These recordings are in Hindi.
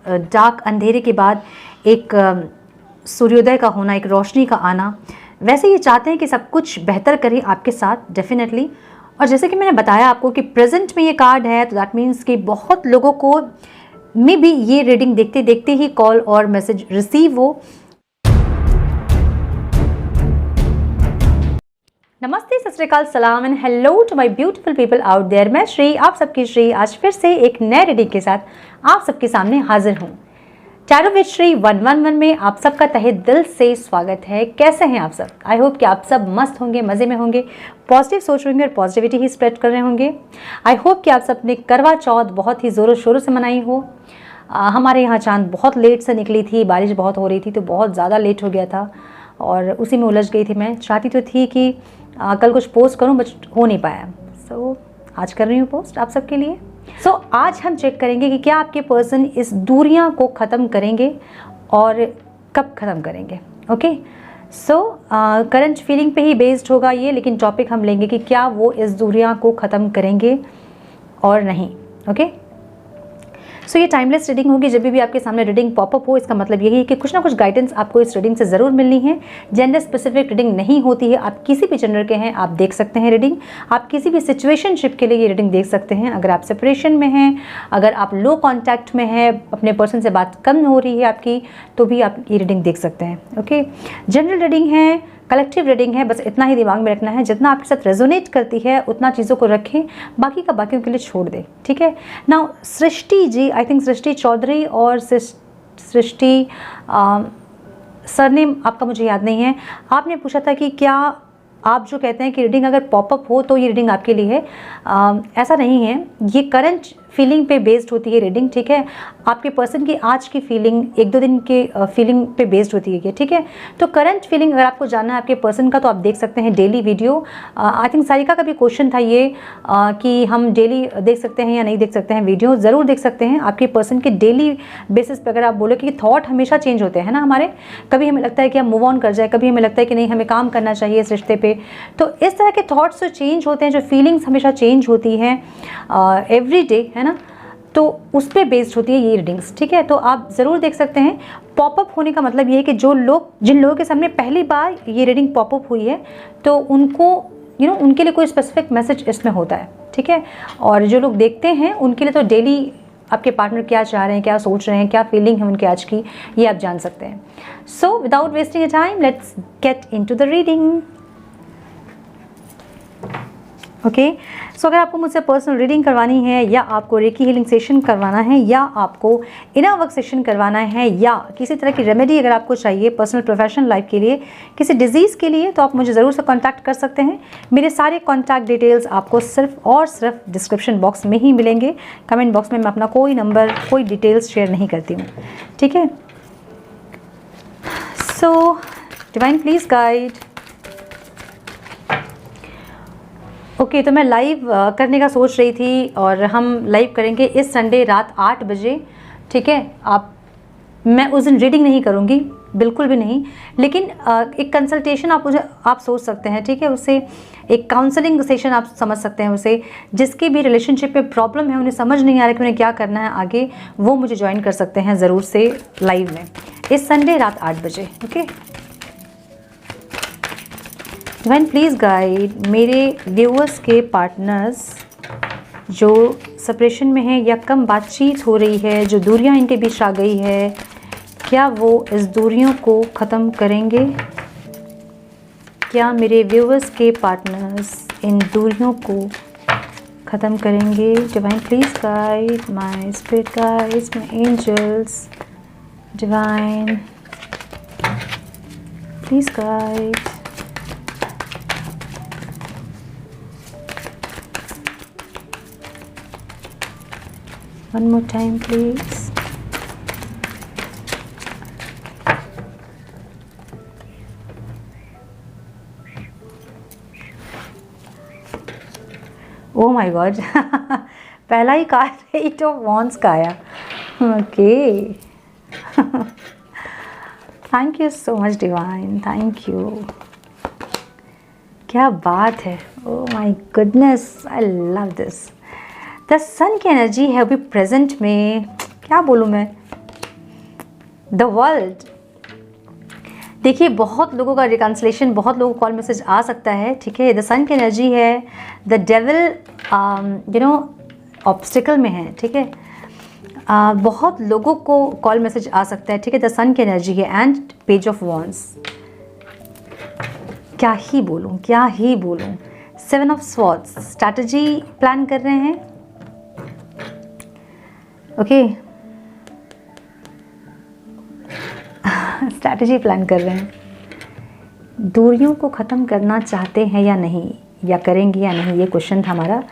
डार्क अंधेरे के बाद एक सूर्योदय का होना, एक रोशनी का आना, वैसे ये चाहते हैं कि सब कुछ बेहतर करें आपके साथ डेफिनेटली। और जैसे कि मैंने बताया आपको कि प्रेजेंट में ये कार्ड है, तो दैट मीन्स कि बहुत लोगों को मे बी ये रीडिंग देखते देखते ही कॉल और मैसेज रिसीव हो। नमस्ते, सत श्री अकाल, सलाम and hello to my beautiful people out there. मैं श्री, आप सबकी श्री, आज फिर से एक नए रीडिंग के साथ आप सबके सामने हाजिर हूँ। टैरो विद श्री 111 में आप सबका तहे दिल से स्वागत है। कैसे हैं आप सब? आई होप कि आप सब मस्त होंगे, मज़े में होंगे, पॉजिटिव सोच रहे होंगे और पॉजिटिविटी ही स्प्रेड कर रहे होंगे। आई होप कि आप सब ने करवा चौथ बहुत ही ज़ोरों शोरों से मनाई हो। हमारे यहाँ चांद बहुत लेट से निकली थी, बारिश बहुत हो रही थी तो बहुत ज़्यादा लेट हो गया था और उसी में उलझ गई थी। मैं चाहती तो थी कि कल कुछ पोस्ट करूं बट हो नहीं पाया, सो आज कर रही हूँ पोस्ट आप सबके लिए। सो आज हम चेक करेंगे कि क्या आपके पर्सन इस दूरियां को ख़त्म करेंगे और कब ख़त्म करेंगे। ओके, सो करंट फीलिंग पे ही बेस्ड होगा ये, लेकिन टॉपिक हम लेंगे कि क्या वो इस दूरियां को ख़त्म करेंगे और नहीं। ओके, सो ये टाइमलेस रीडिंग होगी। जब भी आपके सामने रीडिंग पॉपअप हो, इसका मतलब यही है कि कुछ ना कुछ गाइडेंस आपको इस रीडिंग से ज़रूर मिलनी है। जेंडर स्पेसिफिक रीडिंग नहीं होती है, आप किसी भी जेंडर के हैं आप देख सकते हैं रीडिंग। आप किसी भी सिचुएशनशिप के लिए ये रीडिंग देख सकते हैं। अगर आप सेपरेशन में हैं, अगर आप लो कॉन्टैक्ट में हैं, अपने पर्सन से बात कम हो रही है आपकी, तो भी आप ये रीडिंग देख सकते हैं। ओके, जनरल रीडिंग है, कलेक्टिव रीडिंग है, बस इतना ही दिमाग में रखना है। जितना आपके साथ रेजोनेट करती है उतना चीज़ों को रखें, बाकी का बाकियों के लिए छोड़ दें। ठीक है ना। सृष्टि जी, आई थिंक सृष्टि चौधरी और सृष्टि सरनेम आपका मुझे याद नहीं है। आपने पूछा था कि क्या आप जो कहते हैं कि रीडिंग अगर पॉपअप हो तो ये रीडिंग आपके लिए है। ऐसा नहीं है, ये करंट फीलिंग पे बेस्ड होती है रीडिंग। ठीक है, आपके पर्सन की आज की फीलिंग, एक दो दिन के फीलिंग पे बेस्ड होती है ये। ठीक है, तो करंट फीलिंग अगर आपको जानना है आपके पर्सन का तो आप देख सकते हैं daily video. I think Sarika का भी क्वेश्चन था ये कि हम डेली देख सकते हैं या नहीं देख सकते हैं वीडियो। ज़रूर देख सकते हैं। आपके पर्सन के डेली बेसिस पे अगर आप बोले कि थॉट हमेशा चेंज होते हैं ना हमारे, कभी हमें लगता है कि हम मूव ऑन कर जाए, कभी हमें लगता है कि नहीं हमें काम करना चाहिए इस रिश्ते पे, तो इस तरह के थॉट्स जो चेंज होते हैं, जो फीलिंग्स हमेशा चेंज होती हैं एवरी डे, है ना, तो उस पर बेस्ड होती है ये रीडिंग्स। ठीक है, तो आप ज़रूर देख सकते हैं। पॉपअप होने का मतलब ये है कि जिन लोगों के सामने पहली बार ये रीडिंग पॉपअप हुई है तो उनको उनके लिए कोई स्पेसिफिक मैसेज इसमें होता है। ठीक है, और जो लोग देखते हैं उनके लिए तो डेली आपके पार्टनर क्या चाह रहे हैं, क्या सोच रहे हैं, क्या फीलिंग है उनकी आज की, ये आप जान सकते हैं। So without wasting a time let's get into the reading. Okay, so अगर आपको मुझसे पर्सनल रीडिंग करवानी है, या आपको रेकी हीलिंग सेशन करवाना है, या आपको इनर वर्क सेशन करवाना है, या किसी तरह की रेमेडी अगर आपको चाहिए पर्सनल प्रोफेशनल लाइफ के लिए, किसी डिजीज़ के लिए, तो आप मुझे ज़रूर से कांटेक्ट कर सकते हैं। मेरे सारे कांटेक्ट डिटेल्स आपको सिर्फ और सिर्फ डिस्क्रिप्शन बॉक्स में ही मिलेंगे। कमेंट बॉक्स में मैं अपना कोई नंबर, कोई डिटेल्स शेयर नहीं करती हूँ। ठीक है, so divine please guide. Okay, तो मैं लाइव करने का सोच रही थी और हम लाइव करेंगे इस संडे रात 8 बजे। ठीक है, मैं उस दिन रीडिंग नहीं करूँगी, बिल्कुल भी नहीं, लेकिन एक कंसल्टेशन आप सोच सकते हैं। ठीक है, उससे एक काउंसलिंग सेशन आप समझ सकते हैं उसे। जिसकी भी रिलेशनशिप में प्रॉब्लम है, उन्हें समझ नहीं आ रहा कि उन्हें क्या करना है आगे, वो मुझे ज्वाइन कर सकते हैं ज़रूर से लाइव में इस संडे रात 8 बजे। ओके, डिवाइन प्लीज़ गाइड मेरे व्यूअर्स के पार्टनर्स जो सेपरेशन में हैं या कम बातचीत हो रही है, जो दूरियां इनके बीच आ गई है, क्या वो इस दूरियों को ख़त्म करेंगे? क्या मेरे व्यूअर्स के पार्टनर्स इन दूरियों को ख़त्म करेंगे? Divine please guide my spirit guides, my angels, divine please guide. One more time, please. Oh my God! पहला ही कार्ड 8 of Wands का आया। Okay. Thank you so much, Divine. Thank you. क्या बात है! Oh my goodness! I love this. The sun की एनर्जी है अभी प्रेजेंट में। क्या बोलूँ मैं, द वर्ल्ड। देखिए बहुत लोगों का रिकन्सिलेशन, बहुत लोगों को कॉल मैसेज आ सकता है, ठीक है। द सन की एनर्जी है, the devil you know obstacle में है, ठीक है। बहुत लोगों को कॉल मैसेज आ सकता है, ठीक है। द सन की एनर्जी है एंड पेज ऑफ वॉन्ड्स। क्या ही बोलूँ, क्या ही बोलूँ। 7 ऑफ स्वॉर्ड्स, स्ट्रैटेजी प्लान कर रहे हैं, ओके। स्ट्रैटेजी प्लान कर रहे हैं, दूरियों को ख़त्म करना चाहते हैं या नहीं, या करेंगे या नहीं, ये क्वेश्चन था हमारा।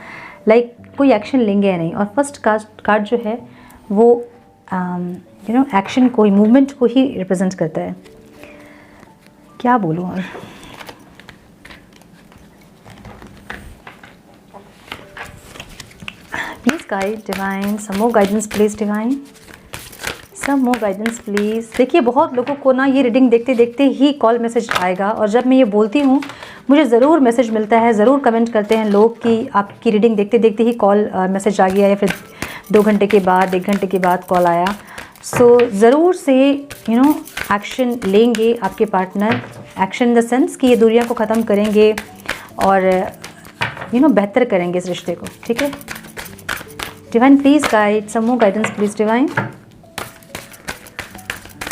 लाइक कोई एक्शन लेंगे या नहीं। और फर्स्ट कार्ड जो है वो यू नो एक्शन को ही, मूवमेंट को ही रिप्रेजेंट करता है। क्या बोलूँ और please guide divine, some more guidance please divine, some more guidance please. देखिए बहुत लोगों को ना ये रीडिंग देखते देखते ही कॉल मैसेज आएगा, और जब मैं ये बोलती हूँ मुझे ज़रूर मैसेज मिलता है, ज़रूर कमेंट करते हैं लोग कि आपकी रीडिंग देखते देखते ही कॉल मैसेज आ गया, या फिर 2 घंटे के बाद, 1 घंटे के बाद कॉल आया। सो ज़रूर से यू नो एक्शन लेंगे आपके partner. Action in the sense कि ये दूरियां को ख़त्म करेंगे और यू नो बेहतर करेंगे इस रिश्ते को, ठीक है। Divine please guide, some more guidance please divine,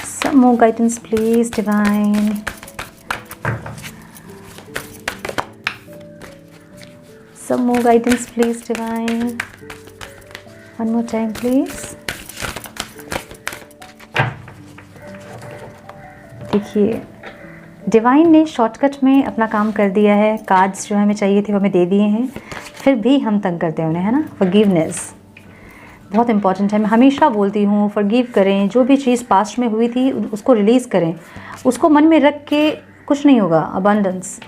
some more guidance please divine, some more guidance please divine, one more time please। देखिए डिवाइन ने शॉर्टकट में अपना काम कर दिया है। कार्ड्स जो हमें चाहिए थे वो हमें दे दिए हैं, फिर भी हम तंग करते हैं उन्हें, है ना। फॉरगिवनेस बहुत इंपॉर्टेंट है। मैं हमेशा बोलती हूँ फॉरगिव करें, जो भी चीज़ पास्ट में हुई थी उसको रिलीज़ करें, उसको मन में रख के कुछ नहीं होगा। अबंडेंस,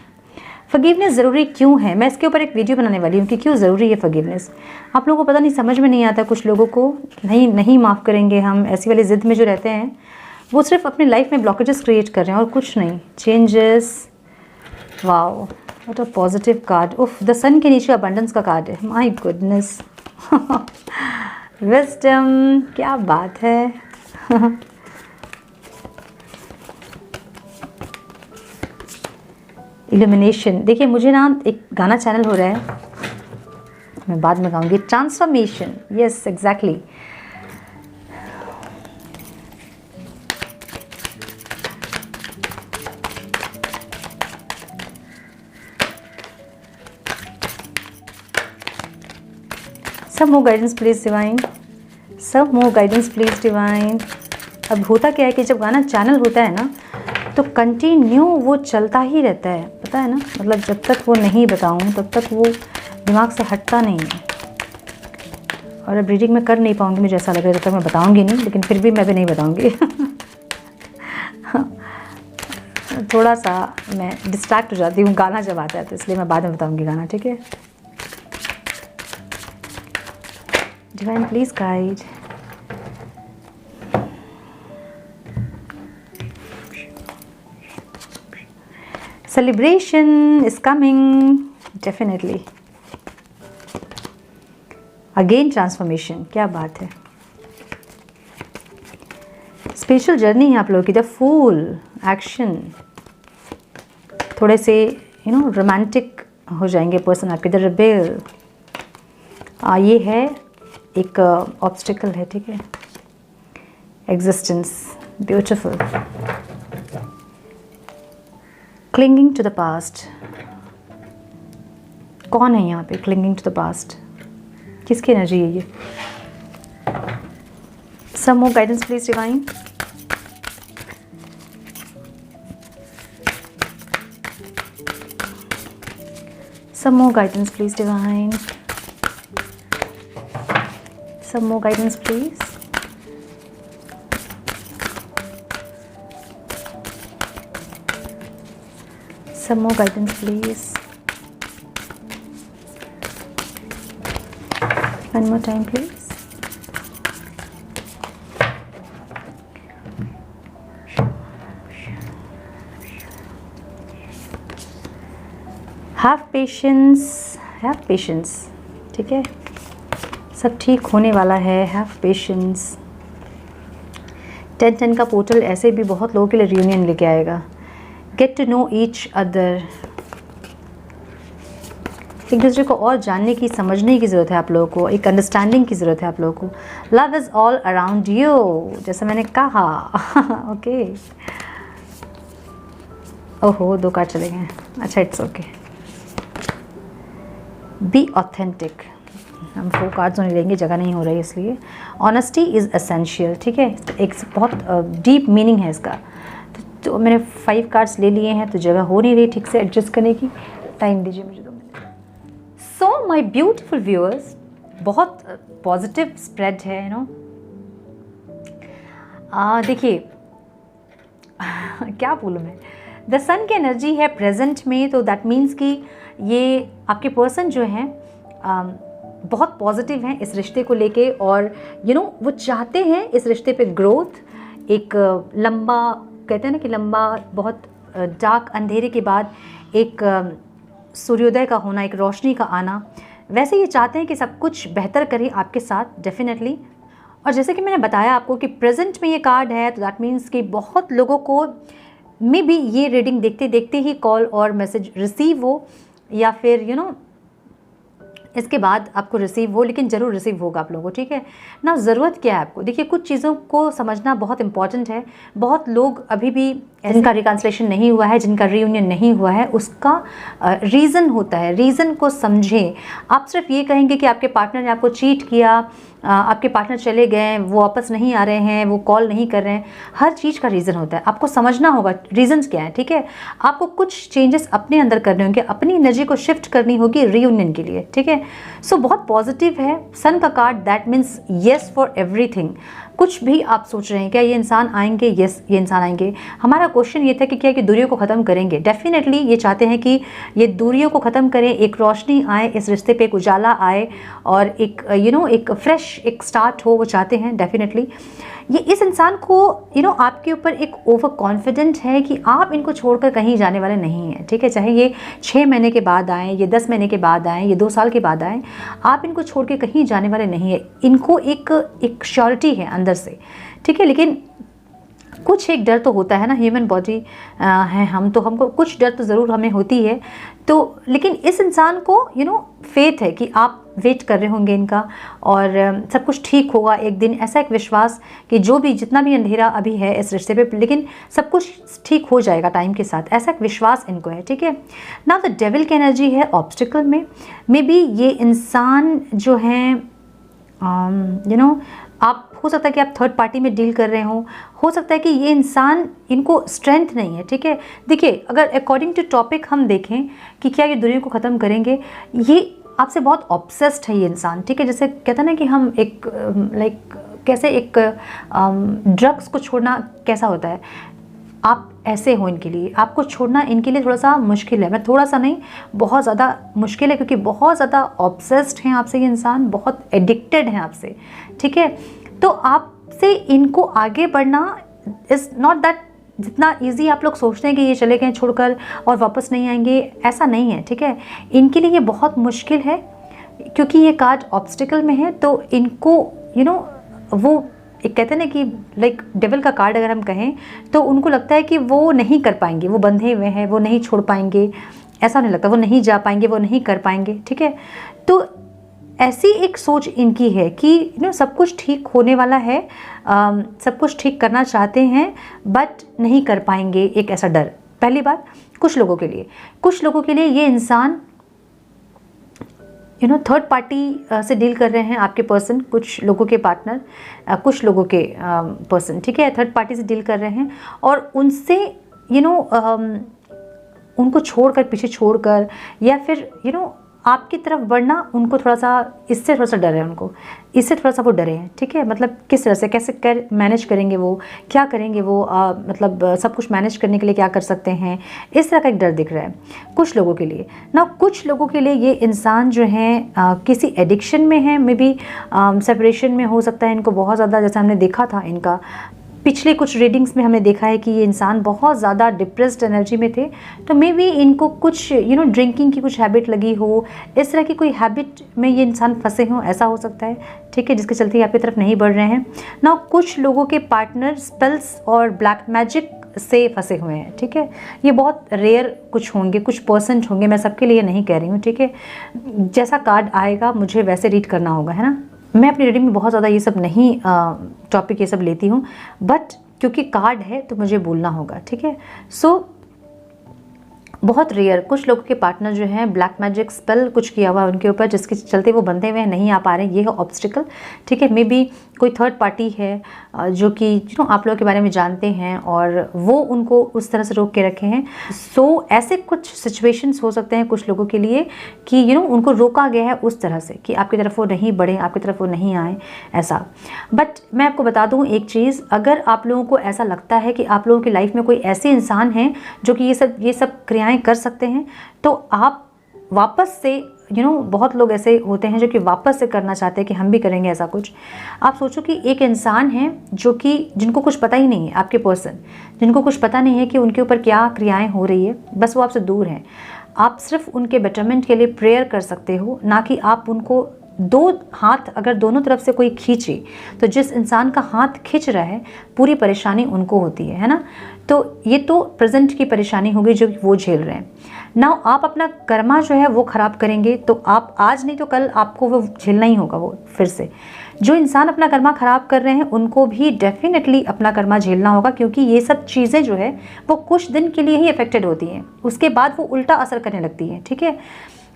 फॉरगिवनेस ज़रूरी क्यों है, मैं इसके ऊपर एक वीडियो बनाने वाली हूँ कि क्यों ज़रूरी है फॉरगिवनेस। आप लोगों को पता नहीं, समझ में नहीं आता कुछ लोगों को, नहीं माफ़ करेंगे हम, ऐसी वाली ज़िद में जो रहते हैं वो सिर्फ अपनी लाइफ में ब्लॉकेजेस क्रिएट कर रहे हैं और कुछ नहीं। Changes, wow what a positive card. उफ, द सन के नीचे अबंडेंस का कार्ड है, माय गुडनेस। विजडम, क्या बात है। इल्यूमिनेशन, देखिए मुझे ना एक गाना चैनल हो रहा है, मैं बाद में गाऊंगी। Transformation, yes exactly. सब मोर गाइडेंस प्लीज डिवाइन, सब मोर गाइडेंस प्लीज डिवाइन। अब होता क्या है कि जब गाना चैनल होता है ना तो कंटिन्यू वो चलता ही रहता है, पता है ना। मतलब जब तक वो नहीं बताऊँ तब तक वो दिमाग से हटता नहीं है। और अब रीडिंग में कर नहीं पाऊँगी, मुझे ऐसा लग रहा है, जब तक मैं बताऊँगी नहीं, लेकिन फिर भी मैं भी नहीं बताऊँगी। थोड़ा सा मैं डिस्ट्रैक्ट हो जाती हूँ गाना जब आता है, तो इसलिए मैं बाद में बताऊँगी गाना, ठीक है। Divine please guide, celebration is coming definitely, again transformation, क्या बात है। स्पिरिचुअल जर्नी है आप लोगों की, द फूल, एक्शन, थोड़े से यू नो रोमांटिक हो जाएंगे पर्सन आपके। द रिबेल, ये है एक ऑब्स्टिकल है, ठीक है। Existence, beautiful. Clinging to the past, कौन है यहाँ पे क्लिंगिंग टू द पास्ट, किसकी एनर्जी है ये। Some more guidance please divine, some more guidance please divine, some more guidance please. Some more guidance please, one more time please। Have patience, have patience, ठीक है, सब ठीक होने वाला है। Have patience, 10-10 का पोर्टल ऐसे भी बहुत लोगों के लिए रियूनियन लेके आएगा। Get to know each other, एक दूसरे को और जानने की, समझने की ज़रूरत है आप लोगों को, एक अंडरस्टैंडिंग की ज़रूरत है आप लोगों को। Love is all around you, जैसे मैंने कहा। ओके, ओहो 2 कार्ड चले गए। अच्छा, इट्स ओके। बी ऑथेंटिक, हम 4 कार्ड्स नहीं लेंगे, जगह नहीं हो रही इसलिए। ऑनेस्टी इज़ एसेंशियल, ठीक है, एक बहुत डीप मीनिंग है इसका। तो मैंने 5 कार्ड्स ले लिए हैं, तो जगह हो नहीं रही ठीक से एडजस्ट करने की। टाइम दीजिए मुझे 2 minute. So my beautiful viewers, बहुत पॉजिटिव स्प्रेड है, यू नो। देखिए क्या बोलूँ मैं, द सन की एनर्जी है प्रेजेंट में, तो दैट मीन्स कि ये आपके पर्सन जो हैं बहुत पॉजिटिव हैं इस रिश्ते को लेके, और यू नो वो चाहते हैं इस रिश्ते पे ग्रोथ। एक लंबा, कहते हैं ना कि लंबा, बहुत डार्क अंधेरे के बाद एक सूर्योदय का होना, एक रोशनी का आना, वैसे ये चाहते हैं कि सब कुछ बेहतर करें आपके साथ डेफिनेटली। और जैसे कि मैंने बताया आपको कि प्रेजेंट में ये कार्ड है, तो दैट मीन्स कि बहुत लोगों को मे बी ये रीडिंग देखते देखते ही कॉल और मैसेज रिसीव हो, या फिर यू नो इसके बाद आपको रिसीव हो, लेकिन ज़रूर रिसीव होगा आप लोगों को, ठीक है ना। ज़रूरत क्या है आपको, देखिए कुछ चीज़ों को समझना बहुत इंपॉर्टेंट है। बहुत लोग अभी भी, जिनका रिकन्सिलेशन नहीं हुआ है, जिनका रीयूनियन नहीं हुआ है, उसका रीज़न होता है। रीज़न को समझें। आप सिर्फ ये कहेंगे कि आपके पार्टनर ने आपको चीट किया, आपके पार्टनर चले गए, वो वापस नहीं आ रहे हैं, वो कॉल नहीं कर रहे हैं, हर चीज़ का रीज़न होता है। आपको समझना होगा रीजंस क्या है, ठीक है। आपको कुछ चेंजेस अपने अंदर करने होंगे, अपनी एनर्जी को शिफ्ट करनी होगी रीयूनियन के लिए, ठीक है। सो बहुत पॉजिटिव है सन का card, that means yes for everything. कुछ भी आप सोच रहे हैं, क्या ये इंसान आएंगे, यस ये इंसान आएंगे। हमारा क्वेश्चन ये था कि क्या ये दूरियों को ख़त्म करेंगे। डेफिनेटली ये चाहते हैं कि ये दूरियों को ख़त्म करें, एक रोशनी आए इस रिश्ते पे, एक उजाला आए, और एक यू नो एक फ्रेश एक स्टार्ट हो, वो चाहते हैं डेफिनेटली। ये इस इंसान को यू नो आपके ऊपर एक ओवर कॉन्फिडेंट है कि आप इनको छोड़कर कहीं जाने वाले नहीं हैं, ठीक है। चाहे ये 6 महीने के बाद आएँ, ये 10 महीने के बाद आएँ, ये 2 साल के बाद आएँ, आप इनको छोड़ के कहीं जाने वाले नहीं है। इनको एक श्योरिटी है अंदर से, ठीक है। लेकिन कुछ एक डर तो होता है ना, ह्यूमन बॉडी है हम, तो हमको कुछ डर तो ज़रूर हमें होती है। तो लेकिन इस इंसान को यू नो फेथ है कि आप वेट कर रहे होंगे इनका, और सब कुछ ठीक होगा एक दिन। ऐसा एक विश्वास कि जो भी जितना भी अंधेरा अभी है इस रिश्ते पे, लेकिन सब कुछ ठीक हो जाएगा टाइम के साथ, ऐसा एक विश्वास इनको है, ठीक है ना। द डेविल की एनर्जी है ऑब्स्टिकल में। मे बी ये इंसान जो है यू नो, आप हो सकता है कि आप थर्ड पार्टी में डील कर रहे हो सकता है कि ये इंसान, इनको स्ट्रेंथ नहीं है, ठीक है। देखिए अगर अकॉर्डिंग टू टॉपिक हम देखें कि क्या ये दूरियों को ख़त्म करेंगे, ये आपसे बहुत ऑब्सेस्ड है ये इंसान, ठीक है। जैसे कहते हैं ना कि हम एक लाइक कैसे एक ड्रग्स को छोड़ना कैसा होता है, आप ऐसे हो इनके लिए। आपको छोड़ना इनके लिए थोड़ा सा मुश्किल है, मैं थोड़ा सा नहीं बहुत ज़्यादा मुश्किल है, क्योंकि बहुत ज़्यादा ऑब्सेस्ड हैं आपसे ये इंसान, बहुत एडिक्टेड हैं आपसे, ठीक है। तो आपसे इनको आगे बढ़ना इज़ नॉट दैट जितना इजी आप लोग सोचते हैं कि ये चले गए छोड़कर और वापस नहीं आएंगे, ऐसा नहीं है, ठीक है। इनके लिए ये बहुत मुश्किल है, क्योंकि ये कार्ड ऑब्स्टिकल में है। तो इनको यू नो वो एक कहते हैं ना कि लाइक डेविल का कार्ड अगर हम कहें, तो उनको लगता है कि वो नहीं कर पाएंगे, वो बंधे हुए हैं, वो नहीं छोड़ पाएंगे, ऐसा नहीं लगता, वो नहीं जा पाएंगे, वो नहीं कर पाएंगे, ठीक है। तो ऐसी एक सोच इनकी है कि यू नो सब कुछ ठीक होने वाला है, सब कुछ ठीक करना चाहते हैं बट नहीं कर पाएंगे, एक ऐसा डर। पहली बात कुछ लोगों के लिए ये इंसान यू नो थर्ड पार्टी से डील कर रहे हैं आपके पर्सन, कुछ लोगों के पार्टनर, कुछ लोगों के पर्सन, ठीक है, थर्ड पार्टी से डील कर रहे हैं, और उनसे यू नो उनको छोड़कर, पीछे छोड़कर, या फिर यू नो आपकी तरफ बढ़ना उनको थोड़ा सा, इससे थोड़ा सा डर है उनको, इससे थोड़ा सा वो डरे हैं, ठीक है। मतलब किस तरह से कैसे मैनेज करेंगे वो, क्या करेंगे वो, मतलब सब कुछ मैनेज करने के लिए क्या कर सकते हैं, इस तरह का एक डर दिख रहा है कुछ लोगों के लिए ना। कुछ लोगों के लिए ये इंसान जो है किसी एडिक्शन में है, मे बी सेपरेशन में हो सकता है इनको बहुत ज़्यादा, जैसे हमने देखा था इनका पिछले कुछ रीडिंग्स में हमने देखा है कि ये इंसान बहुत ज़्यादा डिप्रेस्ड एनर्जी में थे, तो मे बी इनको कुछ ड्रिंकिंग की कुछ हैबिट लगी हो, इस तरह की कोई हैबिट में ये इंसान फंसे हों, ऐसा हो सकता है, ठीक है, जिसके चलते आपकी तरफ नहीं बढ़ रहे हैं ना। कुछ लोगों के पार्टनर स्पेल्स और ब्लैक मैजिक से फंसे हुए हैं, ठीक है। ये बहुत रेयर कुछ होंगे, कुछ परसेंट होंगे, मैं सबके लिए नहीं कह रही हूँ, ठीक है। जैसा कार्ड आएगा मुझे वैसे रीड करना होगा, है ना। मैं अपनी रीडिंग में बहुत ज़्यादा ये सब नहीं टॉपिक ये सब लेती हूँ, बट क्योंकि कार्ड है तो मुझे बोलना होगा, ठीक है। सो बहुत रेयर कुछ लोगों के पार्टनर जो हैं ब्लैक मैजिक स्पेल कुछ किया हुआ है उनके ऊपर, जिसके चलते वो बंधे हुए नहीं आ पा रहे हैं, ये है ऑब्स्टिकल, ठीक है। मे बी कोई थर्ड पार्टी है जो कि आप लोगों के बारे में जानते हैं और वो उनको उस तरह से रोक के रखे हैं। सो ऐसे कुछ सिचुएशंस हो सकते हैं कुछ लोगों के लिए कि उनको रोका गया है उस तरह से कि आपकी तरफ वो नहीं बढ़े, आपकी तरफ वो नहीं आए, ऐसा। बट मैं आपको बता दूं एक चीज़, अगर आप लोगों को ऐसा लगता है कि आप लोगों की लाइफ में कोई ऐसे इंसान हैं जो कि ये सब क्रियाएं कर सकते हैं, तो आप वापस से बहुत लोग ऐसे होते हैं जो कि वापस से करना चाहते हैं कि हम भी करेंगे ऐसा कुछ। आप सोचो कि एक इंसान है जो कि जिनको कुछ पता ही नहीं है, आपके पर्सन जिनको कुछ पता नहीं है कि उनके ऊपर क्या क्रियाएं हो रही है, बस वो आपसे दूर हैं। आप सिर्फ उनके बेटरमेंट के लिए प्रेयर कर सकते हो, ना कि आप उनको दो हाथ अगर दोनों तरफ से कोई खींचे, तो जिस इंसान का हाथ खींच रहा है पूरी परेशानी उनको होती है ना। तो ये तो प्रेजेंट की परेशानी होगी जो वो झेल रहे हैं ना। आप अपना कर्मा जो है वो ख़राब करेंगे तो आप आज नहीं तो कल आपको वो झेलना ही होगा। वो फिर से जो इंसान अपना कर्मा ख़राब कर रहे हैं उनको भी डेफिनेटली अपना कर्मा झेलना होगा, क्योंकि ये सब चीज़ें जो है वो कुछ दिन के लिए ही अफेक्टेड होती हैं, उसके बाद वो उल्टा असर करने लगती हैं, ठीक है।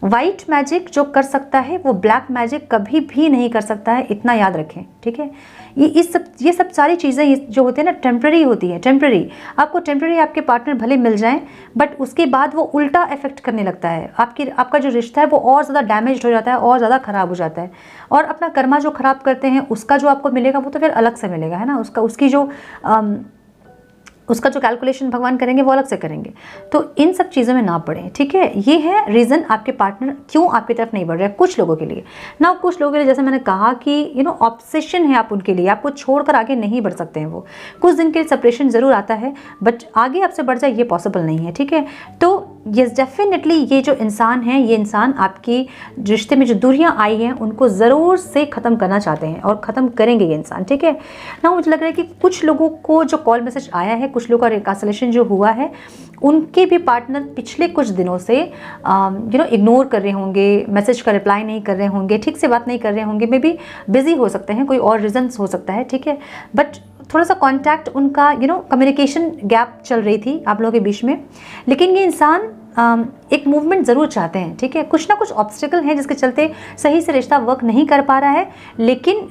वाइट मैजिक जो कर सकता है वो ब्लैक मैजिक कभी भी नहीं कर सकता है, इतना याद रखें, ठीक है। ये सब सारी चीज़ें जो होती है ना टेम्प्रेरी होती है। टेम्प्रेरी आपको टेम्प्रेरी आपके पार्टनर भले मिल जाएं, बट उसके बाद वो उल्टा इफेक्ट करने लगता है, आपका जो रिश्ता है वो और ज़्यादा डैमेज हो जाता है, और ज़्यादा ख़राब हो जाता है। और अपना कर्मा जो ख़राब करते हैं उसका जो आपको मिलेगा वो तो फिर अलग से मिलेगा, है ना। उसका जो कैलकुलेशन भगवान करेंगे वो अलग से करेंगे। तो इन सब चीज़ों में ना पड़े, ठीक है। ये है रीज़न आपके पार्टनर क्यों आपकी तरफ नहीं बढ़ रहे हैं कुछ लोगों के लिए ना। कुछ लोगों के लिए जैसे मैंने कहा कि ऑब्सेशन है आप उनके लिए, आपको छोड़कर आगे नहीं बढ़ सकते हैं। वो कुछ दिन के लिए सेपरेशन ज़रूर आता है, बट आगे आपसे बढ़ जाए ये पॉसिबल नहीं है, ठीक है। तो यस डेफिनेटली ये जो इंसान है, ये इंसान आपकी रिश्ते में जो दूरियां आई हैं उनको ज़रूर से ख़त्म करना चाहते हैं और ख़त्म करेंगे ये इंसान, ठीक है ना। मुझे लग रहा है कि कुछ लोगों को जो कॉल मैसेज आया है, कुछ लोगों का रिकन्सिलिएशन जो हुआ है, उनके भी पार्टनर पिछले कुछ दिनों से इग्नोर कर रहे होंगे, मैसेज का रिप्लाई नहीं कर रहे होंगे, ठीक से बात नहीं कर रहे होंगे, मे बी बिजी हो सकते हैं, कोई और रीजंस हो सकता है, ठीक है। बट थोड़ा सा कांटेक्ट उनका कम्युनिकेशन गैप चल रही थी आप लोगों के बीच में। लेकिन ये इंसान एक मूवमेंट ज़रूर चाहते हैं, ठीक है। कुछ ना कुछ ऑब्स्टिकल है जिसके चलते सही से रिश्ता वर्क नहीं कर पा रहा है, लेकिन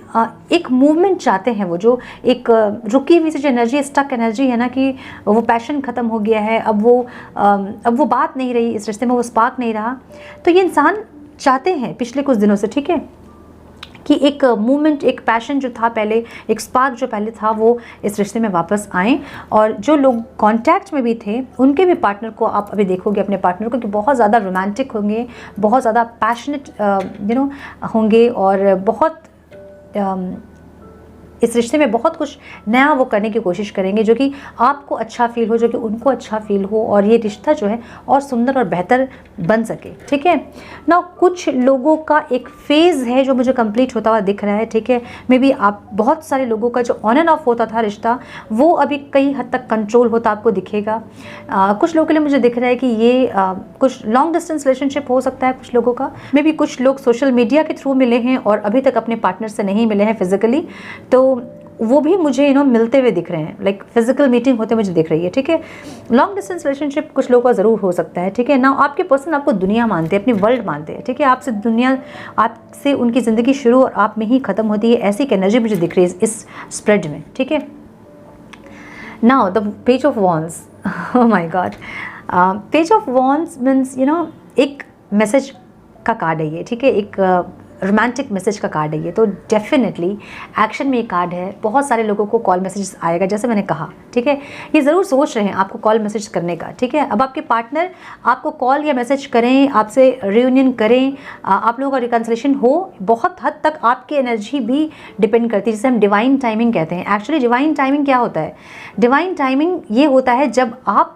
एक मूवमेंट चाहते हैं। वो जो एक रुकी हुई सी जो एनर्जी, स्टक एनर्जी है ना, कि वो पैशन ख़त्म हो गया है, अब वो बात नहीं रही इस रिश्ते में, वो स्पार्क नहीं रहा। तो ये इंसान चाहते हैं पिछले कुछ दिनों से, ठीक है, कि एक मूवमेंट, एक पैशन जो था पहले, एक स्पार्क जो पहले था, वो इस रिश्ते में वापस आए। और जो लोग कांटेक्ट में भी थे उनके भी पार्टनर को आप अभी देखोगे, अपने पार्टनर को, कि बहुत ज़्यादा रोमांटिक होंगे, बहुत ज़्यादा पैशनेट होंगे, और बहुत इस रिश्ते में बहुत कुछ नया वो करने की कोशिश करेंगे जो कि आपको अच्छा फील हो, जो कि उनको अच्छा फील हो, और ये रिश्ता जो है और सुंदर और बेहतर बन सके, ठीक है ना। कुछ लोगों का एक फेज़ है जो मुझे कंप्लीट होता हुआ दिख रहा है, ठीक है। मे बी आप बहुत सारे लोगों का जो ऑन एंड ऑफ होता था रिश्ता, वो अभी कई हद तक कंट्रोल होता आपको दिखेगा। कुछ लोगों के लिए मुझे दिख रहा है कि ये कुछ लॉन्ग डिस्टेंस रिलेशनशिप हो सकता है कुछ लोगों का। मे बी कुछ लोग सोशल मीडिया के थ्रू मिले हैं और अभी तक अपने पार्टनर से नहीं मिले हैं फिजिकली, तो वो भी मुझे मिलते हुए दिख रहे हैं, लाइक फिजिकल मीटिंग होते मुझे दिख रही है, ठीक है। लॉन्ग डिस्टेंस रिलेशनशिप कुछ लोगों का ज़रूर हो सकता है, ठीक है ना। आपके पर्सन आपको दुनिया मानते हैं, अपनी वर्ल्ड मानते हैं, ठीक है। आपसे उनकी ज़िंदगी शुरू और आप में ही ख़त्म होती है, ऐसी एक एनर्जी मुझे दिख रही है इस स्प्रेड में, ठीक है। Now the page of wands, oh my God, page of wands means एक मैसेज का कार्ड है ये, ठीक है। एक रोमांटिक मैसेज का कार्ड है ये, तो डेफिनेटली एक्शन में ये कार्ड है। बहुत सारे लोगों को कॉल मैसेज आएगा, जैसे मैंने कहा, ठीक है। ये ज़रूर सोच रहे हैं आपको कॉल मैसेज करने का, ठीक है। अब आपके पार्टनर आपको कॉल या मैसेज करें, आपसे रियूनियन करें, आप लोगों का रिकन्सिलेशन हो, बहुत हद तक आपकी एनर्जी भी डिपेंड करती है, जिसे हम डिवाइन टाइमिंग कहते हैं। एक्चुअली डिवाइन टाइमिंग क्या होता है? डिवाइन टाइमिंग ये होता है जब आप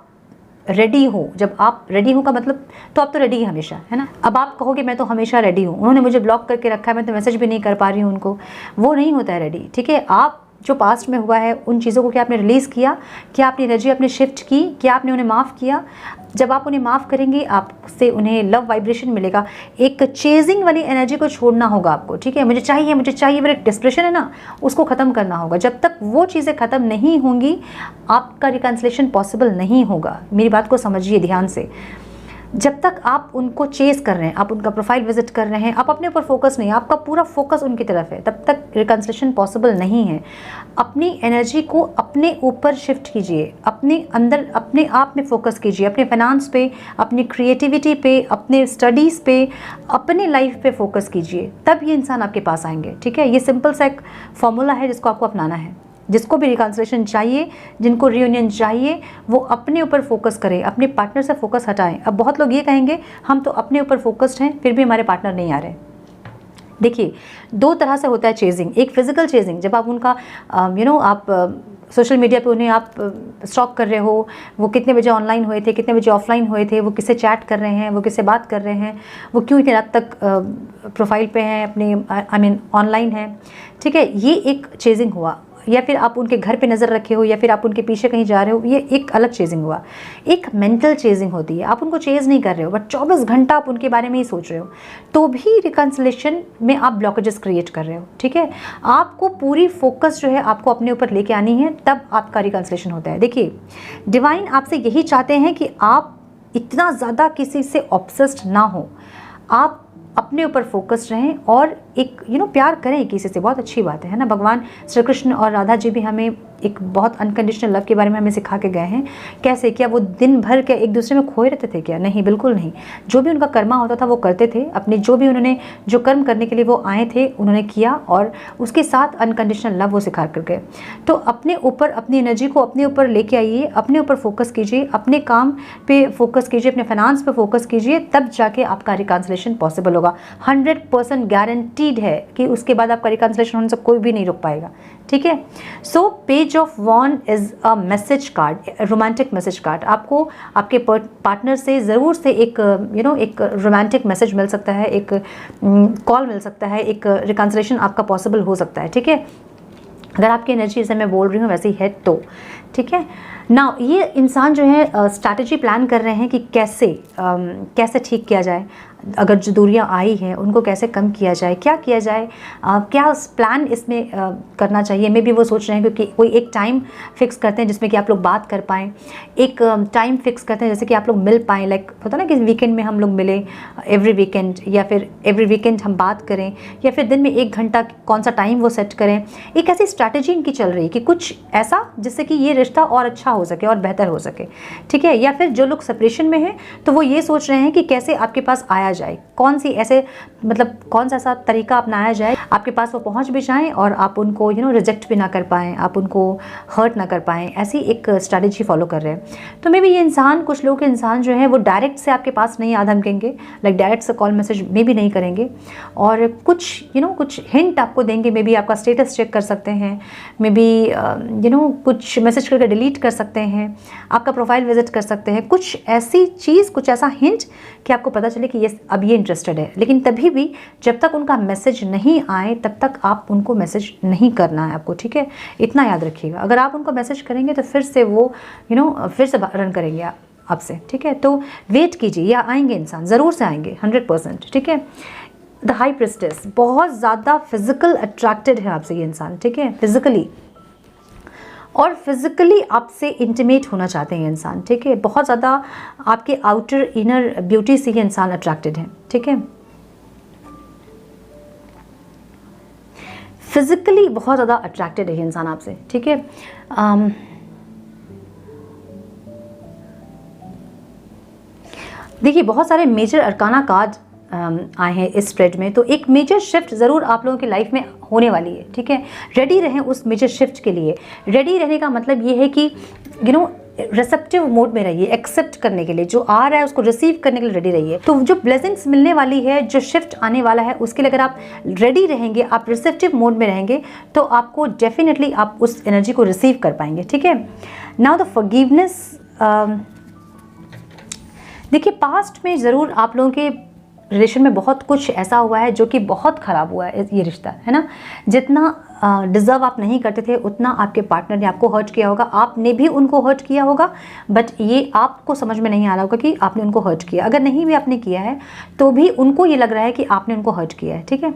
रेडी हो। जब आप रेडी हो का मतलब, तो आप तो रेडी है हमेशा, है ना। अब आप कहोगे मैं तो हमेशा रेडी हूँ, उन्होंने मुझे ब्लॉक करके रखा है, मैं तो मैसेज भी नहीं कर पा रही हूँ उनको, वो नहीं होता है रेडी, ठीक है। आप जो पास्ट में हुआ है उन चीज़ों को क्या आपने रिलीज़ किया, क्या आपने एनर्जी अपने शिफ्ट की, क्या आपने उन्हें माफ़ किया? जब आप उन्हें माफ़ करेंगे आपसे उन्हें लव वाइब्रेशन मिलेगा। एक चेजिंग वाली एनर्जी को छोड़ना होगा आपको, ठीक है। मुझे चाहिए वो एक डिस्प्रेशन है ना, उसको ख़त्म करना होगा। जब तक वो चीज़ें ख़त्म नहीं होंगी आपका रिकन्सिलेशन पॉसिबल नहीं होगा। मेरी बात को समझिए ध्यान से। जब तक आप उनको चेस कर रहे हैं, आप उनका प्रोफाइल विजिट कर रहे हैं, आप अपने ऊपर फोकस नहीं, आपका पूरा फोकस उनकी तरफ है, तब तक रिकन्सिलेशन पॉसिबल नहीं है। अपनी एनर्जी को अपने ऊपर शिफ्ट कीजिए, अपने अंदर अपने आप में फोकस कीजिए, अपने फाइनेंस पे, अपनी क्रिएटिविटी पे, अपने स्टडीज़ पे, अपने लाइफ पे फोकस कीजिए, तब ये इंसान आपके पास आएंगे, ठीक है। ये सिंपल सा एक फॉर्मूला है जिसको आपको अपनाना है। जिसको भी रिकन्सिलेशन चाहिए, जिनको रियूनियन चाहिए, वो अपने ऊपर फोकस करें, अपने पार्टनर से फोकस हटाएं। अब बहुत लोग ये कहेंगे हम तो अपने ऊपर फोकस्ड हैं फिर भी हमारे पार्टनर नहीं आ रहे। देखिए, दो तरह से होता है चेजिंग। एक फिजिकल चेजिंग, जब आप उनका आप सोशल मीडिया पे उन्हें आप स्टॉक कर रहे हो, वो कितने बजे ऑनलाइन हुए थे, कितने बजे ऑफलाइन हुए थे, वो किससे चैट कर रहे हैं, वो किससे बात कर रहे हैं, वो क्यों इतनी रात तक प्रोफाइल पे हैं अपने ऑनलाइन हैं, ठीक है। ये एक चेजिंग हुआ। या फिर आप उनके घर पे नज़र रखे हो, या फिर आप उनके पीछे कहीं जा रहे हो, ये एक अलग चेजिंग हुआ। एक मेंटल चेजिंग होती है, आप उनको चेज नहीं कर रहे हो बट 24 घंटा आप उनके बारे में ही सोच रहे हो, तो भी रिकन्सिलेशन में आप ब्लॉकेजेस क्रिएट कर रहे हो, ठीक है। आपको पूरी फोकस जो है आपको अपने ऊपर लेके आनी है, तब आपका रिकन्सिलेशन होता है। देखिए, डिवाइन आपसे यही चाहते हैं कि आप इतना ज़्यादा किसी से ऑब्सेस्ड ना हो, आप अपने ऊपर फोकस्ड रहें और एक प्यार करें किसी से, बहुत अच्छी बात है ना। भगवान श्री कृष्ण और राधा जी भी हमें एक बहुत अनकंडीशनल लव के बारे में हमें सिखा के गए हैं। कैसे? क्या वो दिन भर क्या एक दूसरे में खोए रहते थे क्या? नहीं, बिल्कुल नहीं। जो भी उनका कर्मा होता था वो करते थे, अपने जो भी उन्होंने जो कर्म करने के लिए वो आए थे उन्होंने किया, और उसके साथ अनकंडीशनल लव वो सिखा कर गए। तो अपने ऊपर अपनी एनर्जी को अपने ऊपर लेके आइए, अपने ऊपर फोकस कीजिए, अपने काम पे फोकस कीजिए, अपने फाइनेंस पे फोकस कीजिए, तब जाके आपका रिकन्सिलेशन पॉसिबल होगा। 100% गारंटीड है कि उसके बाद आपका रिकन्सिलेशन होने से कोई भी नहीं रोक पाएगा, ठीक है। So page of wand is a message card, romantic message card. आपको आपके पार्टनर से ज़रूर से एक एक रोमांटिक मैसेज मिल सकता है, एक कॉल मिल सकता है, एक रिकन्सिलेशन आपका पॉसिबल हो सकता है, ठीक है। अगर आपकी एनर्जी जैसे मैं बोल रही हूँ वैसे ही है तो, ठीक है ना। ये इंसान जो है स्ट्रैटेजी प्लान कर रहे हैं कि कैसे ठीक किया जाए, अगर जो दूरियां आई हैं उनको कैसे कम किया जाए, क्या किया जाए, क्या प्लान इसमें करना चाहिए। मे भी वो सोच रहे हैं क्योंकि कोई एक टाइम फिक्स करते हैं जिसमें कि आप लोग बात कर पाएँ, एक टाइम फिक्स करते हैं जैसे कि आप लोग मिल पाएँ, लाइक होता ना कि वीकेंड में हम लोग मिले एवरी वीकेंड, या फिर एवरी वीकेंड हम बात करें, या फिर दिन में 1 घंटा कौन सा टाइम वो सेट करें। एक ऐसी स्ट्रैटेजी इनकी चल रही है कि कुछ ऐसा जिससे कि ये रिश्ता और अच्छा हो सके और बेहतर हो सके, ठीक है। या फिर जो लोग सेपरेशन में हैं तो वो ये सोच रहे हैं कि कैसे आपके पास आया जाए, कौन सा ऐसा तरीका अपनाया जाए आपके पास वो पहुंच भी जाएं और आप उनको रिजेक्ट भी ना कर पाएँ, आप उनको हर्ट ना कर पाएँ, ऐसी एक स्ट्रैटेजी फॉलो कर रहे हैं। तो मे भी ये इंसान, कुछ लोग के इंसान जो है वो डायरेक्ट से आपके पास नहीं आ धमकेंगे, लाइक डायरेक्ट से कॉल मैसेज में भी नहीं करेंगे, और कुछ हिंट आपको देंगे। मे बी आपका स्टेटस चेक कर सकते हैं, मे बी कुछ मैसेज करके डिलीट कर सकते हैं, आपका प्रोफाइल विजिट कर सकते हैं, कुछ ऐसी चीज़, कुछ ऐसा हिंट कि आपको पता चले कि ये अब ये इंटरेस्टेड है। लेकिन तभी भी जब तक उनका मैसेज नहीं आए तब तक आप उनको मैसेज नहीं करना है आपको, ठीक है। इतना याद रखिएगा। अगर आप उनको मैसेज करेंगे तो फिर से वो फिर से रन करेंगे आपसे, ठीक है। तो वेट कीजिए, या आएंगे इंसान, ज़रूर से आएंगे 100%, ठीक है। द हाई प्रिस्टेस, बहुत ज़्यादा फिजिकल अट्रैक्टेड है आपसे ये इंसान, ठीक है, फिजिकली, और फिजिकली आपसे इंटीमेट होना चाहते हैं ये इंसान, ठीक है। बहुत ज़्यादा आपके आउटर इनर ब्यूटी से ये इंसान अट्रैक्टेड है, ठीक है। फिजिकली बहुत ज़्यादा अट्रैक्टेड है ये इंसान आपसे, ठीक है। देखिए, बहुत सारे मेजर अरकाना कार्ड आए हैं इस स्प्रेड में, तो एक मेजर शिफ्ट ज़रूर आप लोगों की लाइफ में होने वाली है, ठीक है। रेडी रहें उस मेजर शिफ्ट के लिए। रेडी रहने का मतलब ये है कि रिसेप्टिव मोड में रहिए, एक्सेप्ट करने के लिए, जो आ रहा है उसको रिसीव करने के लिए रेडी रहिए। तो जो ब्लेसिंग्स मिलने वाली है, जो शिफ्ट आने वाला है, उसके लिए अगर आप रेडी रहेंगे, आप रिसेप्टिव मोड में रहेंगे, तो आपको डेफिनेटली आप उस एनर्जी को रिसीव कर पाएंगे, ठीक है। नाउ द फॉरगिवनेस, देखिए पास्ट में ज़रूर आप लोगों के रिलेशन में बहुत कुछ ऐसा हुआ है जो कि बहुत ख़राब हुआ है ये रिश्ता, है ना। जितना डिज़र्व आप नहीं करते थे उतना आपके पार्टनर ने आपको हर्ट किया होगा, आपने भी उनको हर्ट किया होगा, बट ये आपको समझ में नहीं आ रहा होगा कि आपने उनको हर्ट किया। अगर नहीं भी आपने किया है तो भी उनको ये लग रहा है कि आपने उनको हर्ट किया है, ठीक है।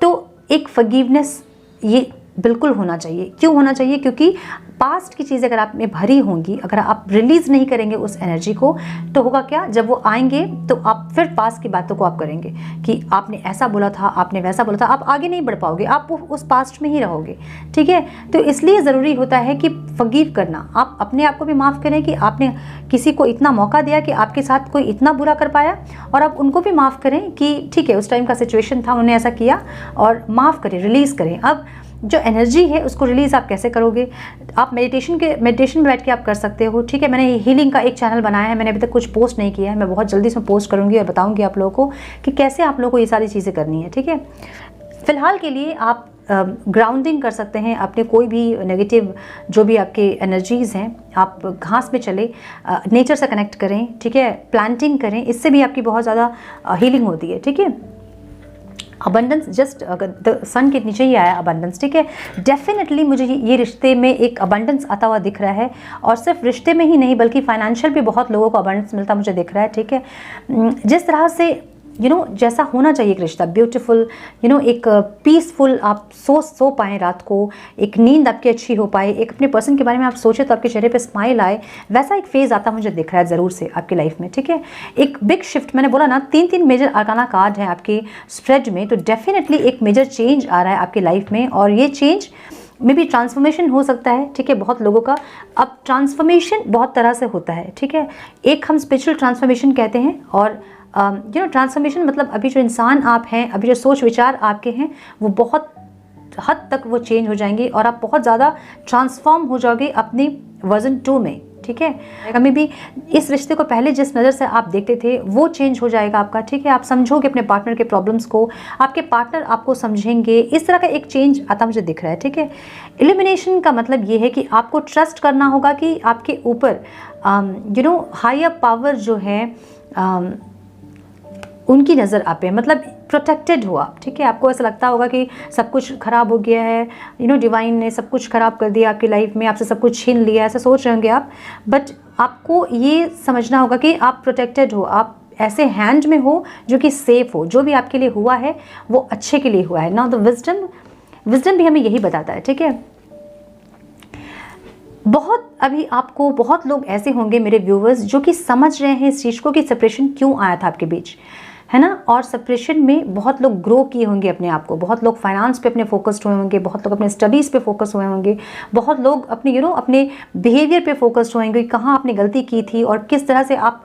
तो एक फॉरगिवनेस ये बिल्कुल होना चाहिए। क्यों होना चाहिए? क्योंकि पास्ट की चीज़ें अगर आप में भरी होंगी, अगर आप रिलीज़ नहीं करेंगे उस एनर्जी को, तो होगा क्या, जब वो आएंगे तो आप फिर पास्ट की बातों को आप करेंगे कि आपने ऐसा बोला था, आपने वैसा बोला था, आप आगे नहीं बढ़ पाओगे, आप उस पास्ट में ही रहोगे, ठीक है। तो इसलिए ज़रूरी होता है कि फॉरगिव करना। आप अपने आप को भी माफ़ करें कि आपने किसी को इतना मौका दिया कि आपके साथ कोई इतना बुरा कर पाया, और आप उनको भी माफ़ करें कि ठीक है उस टाइम का सिचुएशन था, उन्होंने ऐसा किया, और माफ़ करें, रिलीज़ करें। अब जो एनर्जी है उसको रिलीज़ आप कैसे करोगे? आप मेडिटेशन में बैठ के आप कर सकते हो, ठीक है। मैंने हीलिंग का एक चैनल बनाया है, मैंने अभी तक कुछ पोस्ट नहीं किया है, मैं बहुत जल्दी इसमें पोस्ट करूँगी और बताऊँगी आप लोगों को कि कैसे आप लोगों को ये सारी चीज़ें करनी है, ठीक है। फ़िलहाल के लिए आप ग्राउंडिंग कर सकते हैं अपने कोई भी नेगेटिव जो भी आपके एनर्जीज़ हैं, आप घास में चले, नेचर से कनेक्ट करें, ठीक है, प्लांटिंग करें, इससे भी आपकी बहुत ज़्यादा हीलिंग होती है, ठीक है। अबंडेंस जस्ट अगर द सन के नीचे ही आया अबंडेंस, ठीक है। डेफिनेटली मुझे ये रिश्ते में एक अबंडेंस आता हुआ दिख रहा है, और सिर्फ रिश्ते में ही नहीं बल्कि फाइनेंशियल भी बहुत लोगों को अबंडेंस मिलता मुझे दिख रहा है, ठीक है। जिस तरह से जैसा होना चाहिए एक रिश्ता, ब्यूटीफुल, एक पीसफुल, आप सो पाएँ रात को, एक नींद आपकी अच्छी हो पाए, एक अपने पर्सन के बारे में आप सोचें तो आपके चेहरे पे स्माइल आए, वैसा एक फेज़ आता मुझे दिख रहा है ज़रूर से आपकी लाइफ में, ठीक है। एक बिग शिफ्ट, मैंने बोला ना 3 मेजर आर्काना कार्ड हैं आपके स्प्रेड में, तो डेफिनेटली एक मेजर चेंज आ रहा है आपकी लाइफ में, और ये चेंज में भी ट्रांसफॉर्मेशन हो सकता है, ठीक है, बहुत लोगों का। अब ट्रांसफॉर्मेशन बहुत तरह से होता है, ठीक है। एक हम स्पिरिचुअल ट्रांसफॉर्मेशन कहते हैं, और ट्रांसफॉर्मेशन मतलब अभी जो इंसान आप हैं, अभी जो सोच विचार आपके हैं, वो बहुत हद तक वो चेंज हो जाएंगे, और आप बहुत ज़्यादा ट्रांसफॉर्म हो जाओगे अपनी वर्जन 2 में, ठीक है। कभी भी इस रिश्ते को पहले जिस नज़र से आप देखते थे वो चेंज हो जाएगा आपका, ठीक है। आप समझोगे अपने पार्टनर के प्रॉब्लम्स को, आपके पार्टनर आपको समझेंगे, इस तरह का एक चेंज आता मुझे दिख रहा है, ठीक है। इल्यूमिनेशन का मतलब ये है कि आपको ट्रस्ट करना होगा कि आपके ऊपर हायर पावर जो है उनकी नज़र आप पे, मतलब प्रोटेक्टेड हो आप, ठीक है। आपको ऐसा लगता होगा कि सब कुछ ख़राब हो गया है, डिवाइन ने सब कुछ ख़राब कर दिया आपकी लाइफ में, आपसे सब कुछ छीन लिया, ऐसा सोच रहे होंगे आप, बट आपको ये समझना होगा कि आप प्रोटेक्टेड हो, आप ऐसे हैंड में हो जो कि सेफ़ हो, जो भी आपके लिए हुआ है वो अच्छे के लिए हुआ है। नाउ द विजडम भी हमें यही बताता है, ठीक है। बहुत लोग ऐसे होंगे मेरे व्यूवर्स जो कि समझ रहे हैं इस चीज़ को कि सेपरेशन क्यों आया था आपके बीच, है ना। और सेपरेशन में बहुत लोग ग्रो किए होंगे अपने आप को, बहुत लोग फाइनेंस पे अपने फोकस्ड हुए होंगे, बहुत लोग अपने स्टडीज़ पे फोकस हुए होंगे, बहुत लोग अपने अपने बिहेवियर पे फोकस्ड होंगे, कहाँ आपने गलती की थी और किस तरह से आप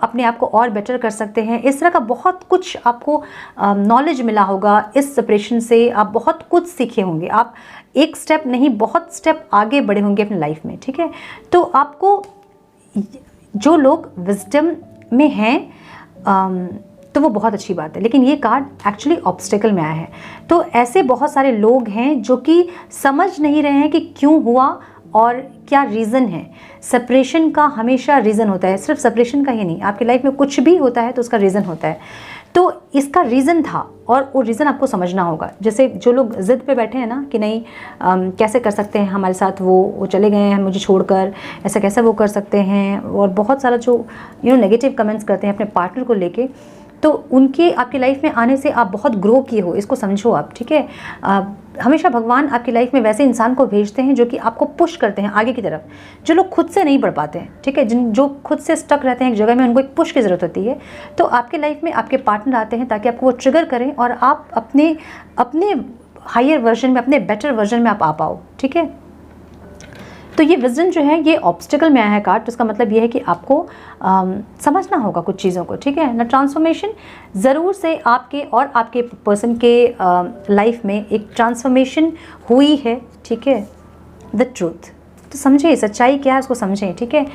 अपने आप को और बेटर कर सकते हैं। इस तरह का बहुत कुछ आपको नॉलेज मिला होगा इस सेपरेशन से, आप बहुत कुछ सीखे होंगे, आप एक स्टेप नहीं बहुत स्टेप आगे बढ़े होंगे अपनी लाइफ में, ठीक है। तो आपको जो लोग विजडम में हैं तो वो बहुत अच्छी बात है, लेकिन ये कार्ड एक्चुअली ऑब्स्टेकल में आया है। तो ऐसे बहुत सारे लोग हैं जो कि समझ नहीं रहे हैं कि क्यों हुआ और क्या रीज़न है। सेपरेशन का हमेशा रीज़न होता है, सिर्फ सेपरेशन का ही नहीं, आपकी लाइफ में कुछ भी होता है तो उसका रीज़न होता है। तो इसका रीज़न था और वो रीज़न आपको समझना होगा। जैसे जो लोग ज़िद पे बैठे हैं ना कि नहीं कैसे कर सकते हैं हमारे साथ, वो चले गए हैं मुझे छोड़कर, ऐसा कैसे वो कर सकते हैं, और बहुत सारा जो नेगेटिव कमेंट्स करते हैं अपने पार्टनर को लेके, तो उनके आपकी लाइफ में आने से आप बहुत ग्रो किए हो, इसको समझो आप, ठीक है। हमेशा भगवान आपकी लाइफ में वैसे इंसान को भेजते हैं जो कि आपको पुश करते हैं आगे की तरफ, जो लोग खुद से नहीं बढ़ पाते हैं, ठीक है, जो खुद से स्टक रहते हैं एक जगह में, उनको एक पुश की ज़रूरत होती है। तो आपके लाइफ में आपके पार्टनर आते हैं ताकि आपको वो ट्रिगर करें और आप अपने हायर वर्जन में, अपने बेटर वर्जन में आप आ पाओ, ठीक है। तो ये विजडम जो है ये ऑब्स्टिकल में आया है कार्ड, तो इसका मतलब ये है कि आपको समझना होगा कुछ चीज़ों को, ठीक है ना। ट्रांसफॉर्मेशन ज़रूर से आपके और आपके पर्सन के लाइफ में एक ट्रांसफॉर्मेशन हुई है, ठीक है। द ट्रूथ, तो समझिए सच्चाई क्या है उसको समझें, ठीक है।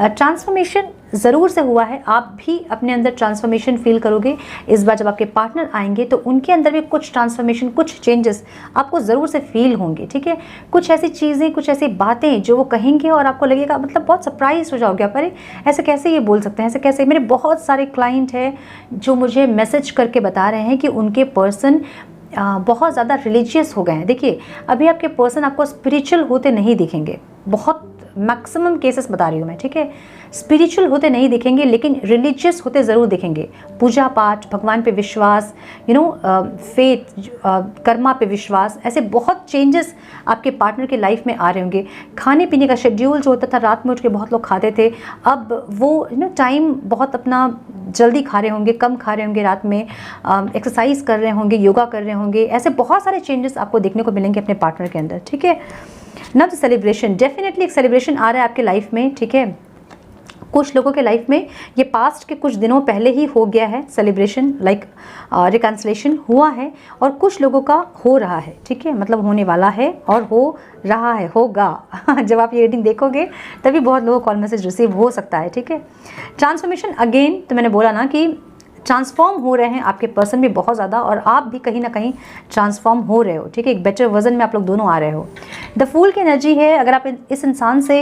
ट्रांसफॉर्मेशन ज़रूर से हुआ है, आप भी अपने अंदर ट्रांसफॉर्मेशन फील करोगे। इस बार जब आपके पार्टनर आएंगे तो उनके अंदर भी कुछ ट्रांसफॉर्मेशन, कुछ चेंजेस आपको ज़रूर से फील होंगे, ठीक है। कुछ ऐसी चीज़ें, कुछ ऐसी बातें जो वो कहेंगे और आपको लगेगा, मतलब बहुत सरप्राइज हो जाओगे आप, अरे ऐसे कैसे ये बोल सकते हैं, ऐसे कैसे। मेरे बहुत सारे क्लाइंट हैं जो मुझे मैसेज करके बता रहे हैं कि उनके पर्सन बहुत ज़्यादा रिलीजियस हो गए हैं। देखिए अभी आपके पर्सन आपको स्पिरिचुअल होते नहीं दिखेंगे, बहुत मैक्सिमम केसेस बता रही हूँ मैं, ठीक है। स्पिरिचुअल होते नहीं दिखेंगे लेकिन रिलीजियस होते ज़रूर दिखेंगे। पूजा पाठ, भगवान पे विश्वास, फेथ, कर्मा पे विश्वास, ऐसे बहुत चेंजेस आपके पार्टनर के लाइफ में आ रहे होंगे। खाने पीने का शेड्यूल जो होता था, रात में उठ के बहुत लोग खाते थे, अब वो टाइम बहुत अपना जल्दी खा रहे होंगे, कम खा रहे होंगे, रात में एक्सरसाइज कर रहे होंगे, योगा कर रहे होंगे। ऐसे बहुत सारे चेंजेस आपको देखने को मिलेंगे अपने पार्टनर के अंदर, ठीक है ना। तो सेलिब्रेशन, डेफिनेटली एक सेलिब्रेशन आ रहा है आपके लाइफ में, ठीक है। कुछ लोगों के लाइफ में ये पास्ट के कुछ दिनों पहले ही हो गया है सेलिब्रेशन, लाइक रिकन्सिलेशन हुआ है, और कुछ लोगों का हो रहा है, ठीक है, मतलब होने वाला है और हो रहा है, होगा। जब आप ये रीडिंग देखोगे तभी बहुत लोगों को कॉल मैसेज रिसीव हो सकता है, ठीक है। ट्रांसफॉर्मेशन अगेन, तो मैंने बोला ना कि ट्रांसफॉर्म हो रहे हैं आपके पर्सन भी बहुत ज़्यादा, और आप भी कहीं ना कहीं ट्रांसफॉर्म हो रहे हो, ठीक है। एक बेटर वर्जन में आप लोग दोनों आ रहे हो। द फूल की एनर्जी है, अगर आप इस इंसान से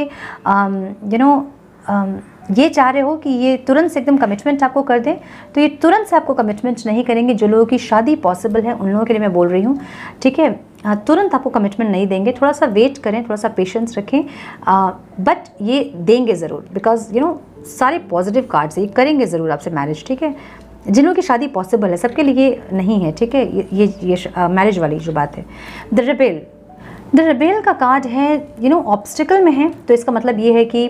ये चाह रहे हो कि ये तुरंत से एकदम कमिटमेंट आपको कर दें, तो ये तुरंत से आपको कमिटमेंट नहीं करेंगे। जो लोगों की शादी पॉसिबल है उन लोगों के लिए मैं बोल रही हूँ, ठीक है। तुरंत आपको कमिटमेंट नहीं देंगे, थोड़ा सा वेट करें, थोड़ा सा पेशेंस रखें, बट ये देंगे ज़रूर, बिकॉज सारे पॉजिटिव कार्ड्स, ये करेंगे ज़रूर आपसे मैरिज, ठीक है। जिन लोगों की शादी पॉसिबल है, सबके लिए नहीं है, ठीक है। ये मैरिज वाली जो बात है। द रिबेल का कार्ड है, ऑब्स्टिकल में है, तो इसका मतलब ये है कि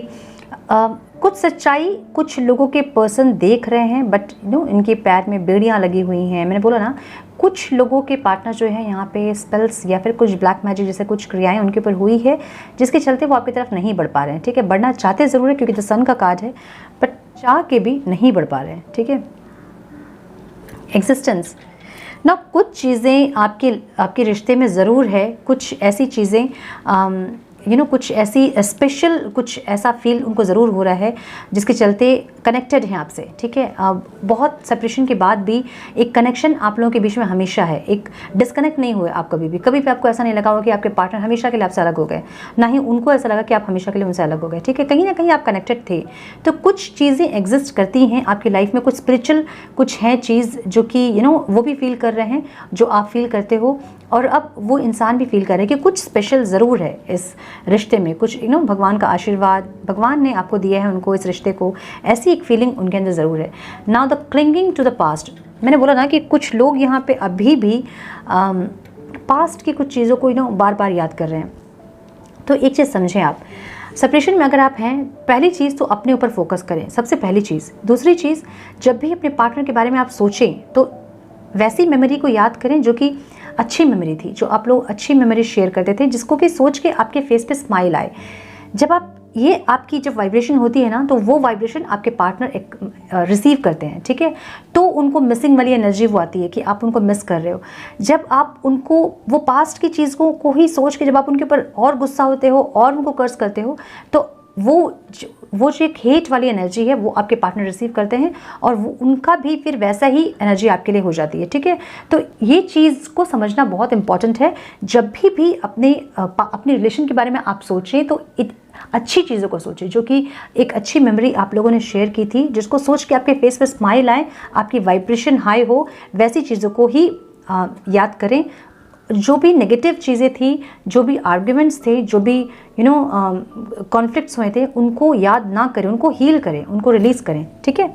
कुछ सच्चाई कुछ लोगों के पर्सन देख रहे हैं, बट इनके पैर में बेड़ियाँ लगी हुई हैं। मैंने बोला ना, कुछ लोगों के पार्टनर जो है यहाँ पे स्पेल्स या फिर कुछ ब्लैक मैजिक जैसे कुछ क्रियाएं उनके ऊपर हुई है, जिसके चलते वो आपकी तरफ नहीं बढ़ पा रहे हैं, ठीक है। बढ़ना चाहते ज़रूर है क्योंकि द सन का कार्ड है, बट चाह के भी नहीं बढ़ पा रहे हैं, ठीक है। एग्जिस्टेंस ना, कुछ चीज़ें आपके रिश्ते में ज़रूर है, कुछ ऐसी चीज़ें कुछ ऐसी स्पेशल, कुछ ऐसा फील उनको ज़रूर हो रहा है जिसके चलते कनेक्टेड हैं आपसे, ठीक है। बहुत सेपरेशन के बाद भी एक कनेक्शन आप लोगों के बीच में हमेशा है, एक डिस्कनेक्ट नहीं हुए आप कभी भी आपको ऐसा नहीं लगा होगा कि आपके पार्टनर हमेशा के लिए आपसे अलग हो गए, ना ही उनको ऐसा लगा कि आप हमेशा के लिए उनसे अलग हो गए, ठीक है। कहीं ना कहीं आप कनेक्टेड थे। तो कुछ चीज़ें एग्जिस्ट करती हैं आपकी लाइफ में, कुछ स्पिरिचुअल कुछ है चीज़ जो कि वो भी फील कर रहे हैं जो आप फील करते हो, और अब वो इंसान भी फील कर रहे हैं कि कुछ स्पेशल ज़रूर है इस रिश्ते में, कुछ भगवान का आशीर्वाद भगवान ने आपको दिया है उनको, इस रिश्ते को, ऐसी एक फीलिंग उनके अंदर ज़रूर है। Now the clinging to the past, मैंने बोला ना कि कुछ लोग यहाँ पे अभी भी पास्ट की कुछ चीज़ों को बार बार याद कर रहे हैं। तो एक चीज़ समझें आप, सेपरेशन में अगर आप हैं, पहली चीज़ तो अपने ऊपर फोकस करें, सबसे पहली चीज़। दूसरी चीज़, जब भी अपने पार्टनर के बारे में आप सोचें तो वैसी मेमोरी को याद करें जो कि अच्छी मेमोरी थी, जो आप लोग अच्छी मेमोरी शेयर करते थे, जिसको कि सोच के आपके फेस पे स्माइल आए। जब आप ये आपकी जब वाइब्रेशन होती है ना, तो वो वाइब्रेशन आपके पार्टनर रिसीव करते हैं, ठीक है। तो उनको मिसिंग वाली एनर्जी वो आती है कि आप उनको मिस कर रहे हो। जब आप उनको वो पास्ट की चीज़ को ही सोच के जब आप उनके ऊपर और गुस्सा होते हो और उनको कर्ज करते हो, तो वो जो एक हेट वाली एनर्जी है वो आपके पार्टनर रिसीव करते हैं, और वो उनका भी फिर वैसा ही एनर्जी आपके लिए हो जाती है, ठीक है। तो ये चीज़ को समझना बहुत इंपॉर्टेंट है। जब भी अपने रिलेशन के बारे में आप सोचें तो अच्छी चीज़ों को सोचें, जो कि एक अच्छी मेमोरी आप लोगों ने शेयर की थी, जिसको सोच के आपके फेस पे स्माइल आए, आपकी वाइब्रेशन हाई हो, वैसी चीज़ों को ही याद करें। जो भी नेगेटिव चीज़ें थी, जो भी आर्ग्यूमेंट्स थे, जो भी कॉन्फ्लिक्ट्स हुए थे, उनको याद ना करें, उनको हील करें, उनको रिलीज़ करें, ठीक है।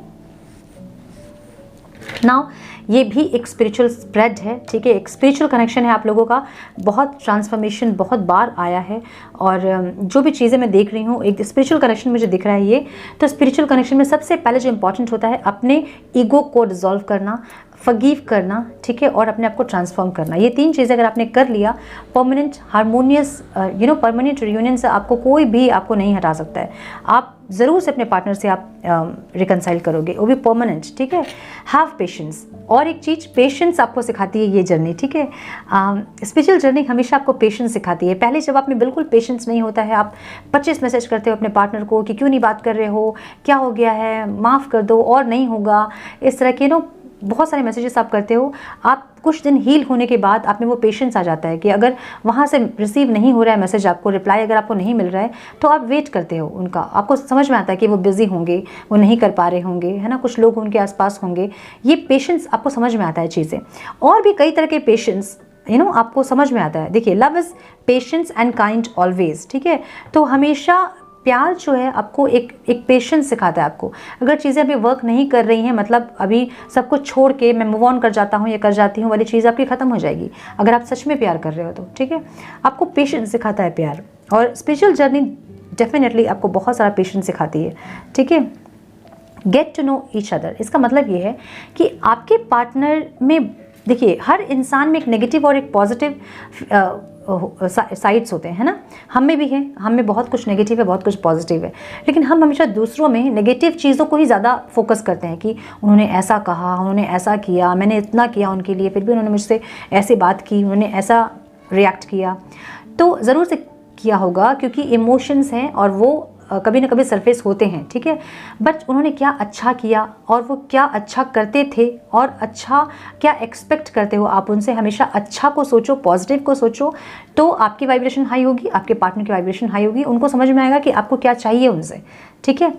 नाउ ये भी एक स्पिरिचुअल स्प्रेड है, ठीक है, एक स्पिरिचुअल कनेक्शन है आप लोगों का। बहुत ट्रांसफॉर्मेशन बहुत बार आया है, और जो भी चीज़ें मैं देख रही हूँ, एक स्पिरिचुअल कनेक्शन मुझे दिख रहा है ये। तो स्पिरिचुअल कनेक्शन में सबसे पहले जो इंपॉर्टेंट होता है, अपने ईगो को डिसॉल्व करना, फॉरगिव करना, ठीक है, और अपने आप को ट्रांसफॉर्म करना। ये 3 चीज़ें अगर आपने कर लिया, परमानेंट हारमोनियस परमानेंट रियूनियन से आपको कोई भी आपको नहीं हटा सकता है। आप ज़रूर से अपने पार्टनर से आप रिकनसाइल करोगे, वो भी परमानेंट, ठीक है। Have patience. और एक चीज़, पेशेंस आपको सिखाती है ये जर्नी, ठीक है। स्पिरिचुअल जर्नी हमेशा आपको पेशेंस सिखाती है। पहले जब आप में बिल्कुल पेशेंस नहीं होता है, आप 25 मैसेज करते हो अपने पार्टनर को कि क्यों नहीं बात कर रहे हो, क्या हो गया है, माफ़ कर दो और नहीं होगा, इस तरह के बहुत सारे मैसेजेस आप करते हो। आप कुछ दिन हील होने के बाद आप में वो पेशेंस आ जाता है कि अगर वहाँ से रिसीव नहीं हो रहा है मैसेज, आपको रिप्लाई अगर आपको नहीं मिल रहा है, तो आप वेट करते हो उनका। आपको समझ में आता है कि वो बिज़ी होंगे, वो नहीं कर पा रहे होंगे, है ना, कुछ लोग उनके आसपास होंगे। ये पेशेंस आपको समझ में आता है चीज़ें। और भी कई तरह के पेशेंस आपको समझ में आता है। देखिए, love is patience and kind always, ठीक है। तो हमेशा प्यार जो है आपको एक पेशेंस सिखाता है आपको। अगर चीज़ें अभी वर्क नहीं कर रही हैं, मतलब अभी सब कुछ छोड़ के मैं मूव ऑन कर जाता हूँ या कर जाती हूँ वाली चीज़ आपकी ख़त्म हो जाएगी, अगर आप सच में प्यार कर रहे हो तो, ठीक है। आपको पेशेंस सिखाता है प्यार। और स्पिरिचुअल जर्नी डेफिनेटली आपको बहुत सारा पेशेंस सिखाती है, ठीक है। Get to know each other, इसका मतलब ये है कि आपके पार्टनर में, देखिए, हर इंसान में एक नेगेटिव और एक पॉजिटिव साइड्स होते हैं, है ना। हम में भी है, हम में बहुत कुछ नेगेटिव है, बहुत कुछ पॉजिटिव है, लेकिन हम हमेशा दूसरों में नेगेटिव चीज़ों को ही ज़्यादा फोकस करते हैं कि उन्होंने ऐसा कहा, उन्होंने ऐसा किया, मैंने इतना किया उनके लिए, फिर भी उन्होंने मुझसे ऐसे बात की, उन्होंने ऐसा रिएक्ट किया। तो ज़रूर से किया होगा, क्योंकि इमोशंस हैं और वो कभी ना कभी सरफेस होते हैं, ठीक है। बट उन्होंने क्या अच्छा किया और वो क्या अच्छा करते थे और अच्छा क्या एक्सपेक्ट करते हो आप उनसे, हमेशा अच्छा को सोचो, पॉजिटिव को सोचो, तो आपकी वाइब्रेशन हाई होगी, आपके पार्टनर की वाइब्रेशन हाई होगी। उनको समझ में आएगा कि आपको क्या चाहिए उनसे, ठीक है।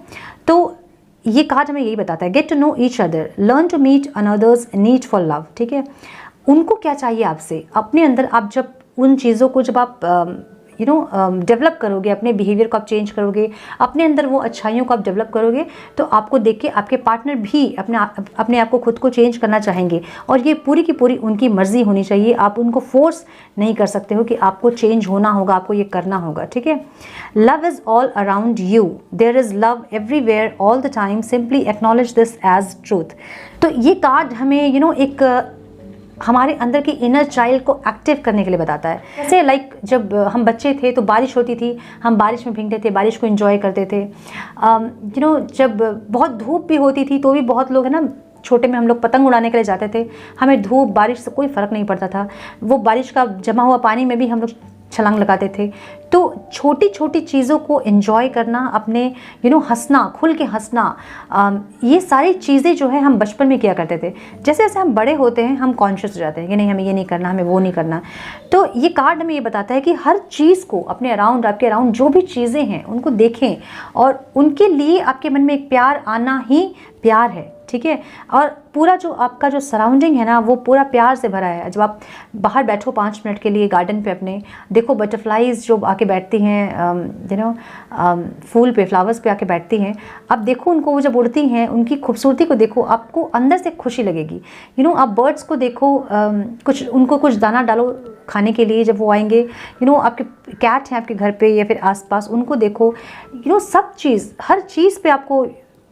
तो ये कार्ड हमें यही बताता है, get to know each other, learn to meet another's need for love, ठीक है। उनको क्या चाहिए आपसे, अपने अंदर आप जब उन चीज़ों को जब आप डेवलप करोगे, अपने बिहेवियर को आप चेंज करोगे, अपने अंदर वो अच्छाइयों को आप डेवलप करोगे, तो आपको देख के आपके पार्टनर भी अपने आप को खुद को चेंज करना चाहेंगे। और ये पूरी की पूरी उनकी मर्जी होनी चाहिए। आप उनको फोर्स नहीं कर सकते हो कि आपको चेंज होना होगा, आपको ये करना होगा, ठीक है। Love is all around you, there is love everywhere all the time, simply acknowledge this as truth. तो ये कार्ड हमें एक हमारे अंदर की इनर चाइल्ड को एक्टिव करने के लिए बताता है। जैसे जब हम बच्चे थे तो बारिश होती थी, हम बारिश में भीगते थे, बारिश को एंजॉय करते थे। जब बहुत धूप भी होती थी तो भी बहुत लोग, है ना, छोटे में हम लोग पतंग उड़ाने के लिए जाते थे, हमें धूप बारिश से कोई फ़र्क नहीं पड़ता था। वो बारिश का जमा हुआ पानी में भी हम लोग छलांग लगाते थे। तो छोटी छोटी चीज़ों को एंजॉय करना, अपने हंसना, खुल के हंसना, ये सारी चीज़ें जो है हम बचपन में किया करते थे। जैसे जैसे हम बड़े होते हैं हम कॉन्शियस हो जाते हैं कि नहीं, हमें ये नहीं करना, हमें वो नहीं करना। तो ये कार्ड हमें ये बताता है कि हर चीज़ को अपने अराउंड, आपके अराउंड जो भी चीज़ें हैं उनको देखें और उनके लिए आपके मन में एक प्यार आना ही प्यार है, ठीक है। और पूरा जो आपका जो सराउंडिंग है ना, वो पूरा प्यार से भरा है। जब आप बाहर बैठो 5 मिनट के लिए गार्डन पे अपने, देखो बटरफ्लाइज जो आके बैठती हैं, फूल पे, फ्लावर्स पे आके बैठती हैं, अब देखो उनको, वो जब उड़ती हैं उनकी खूबसूरती को देखो, आपको अंदर से खुशी लगेगी। आप बर्ड्स को देखो, उनको कुछ दाना डालो खाने के लिए, जब वो आएंगे, आपके कैट हैं आपके घर पे या फिर आसपास, उनको देखो, सब चीज़, हर चीज़ पे आपको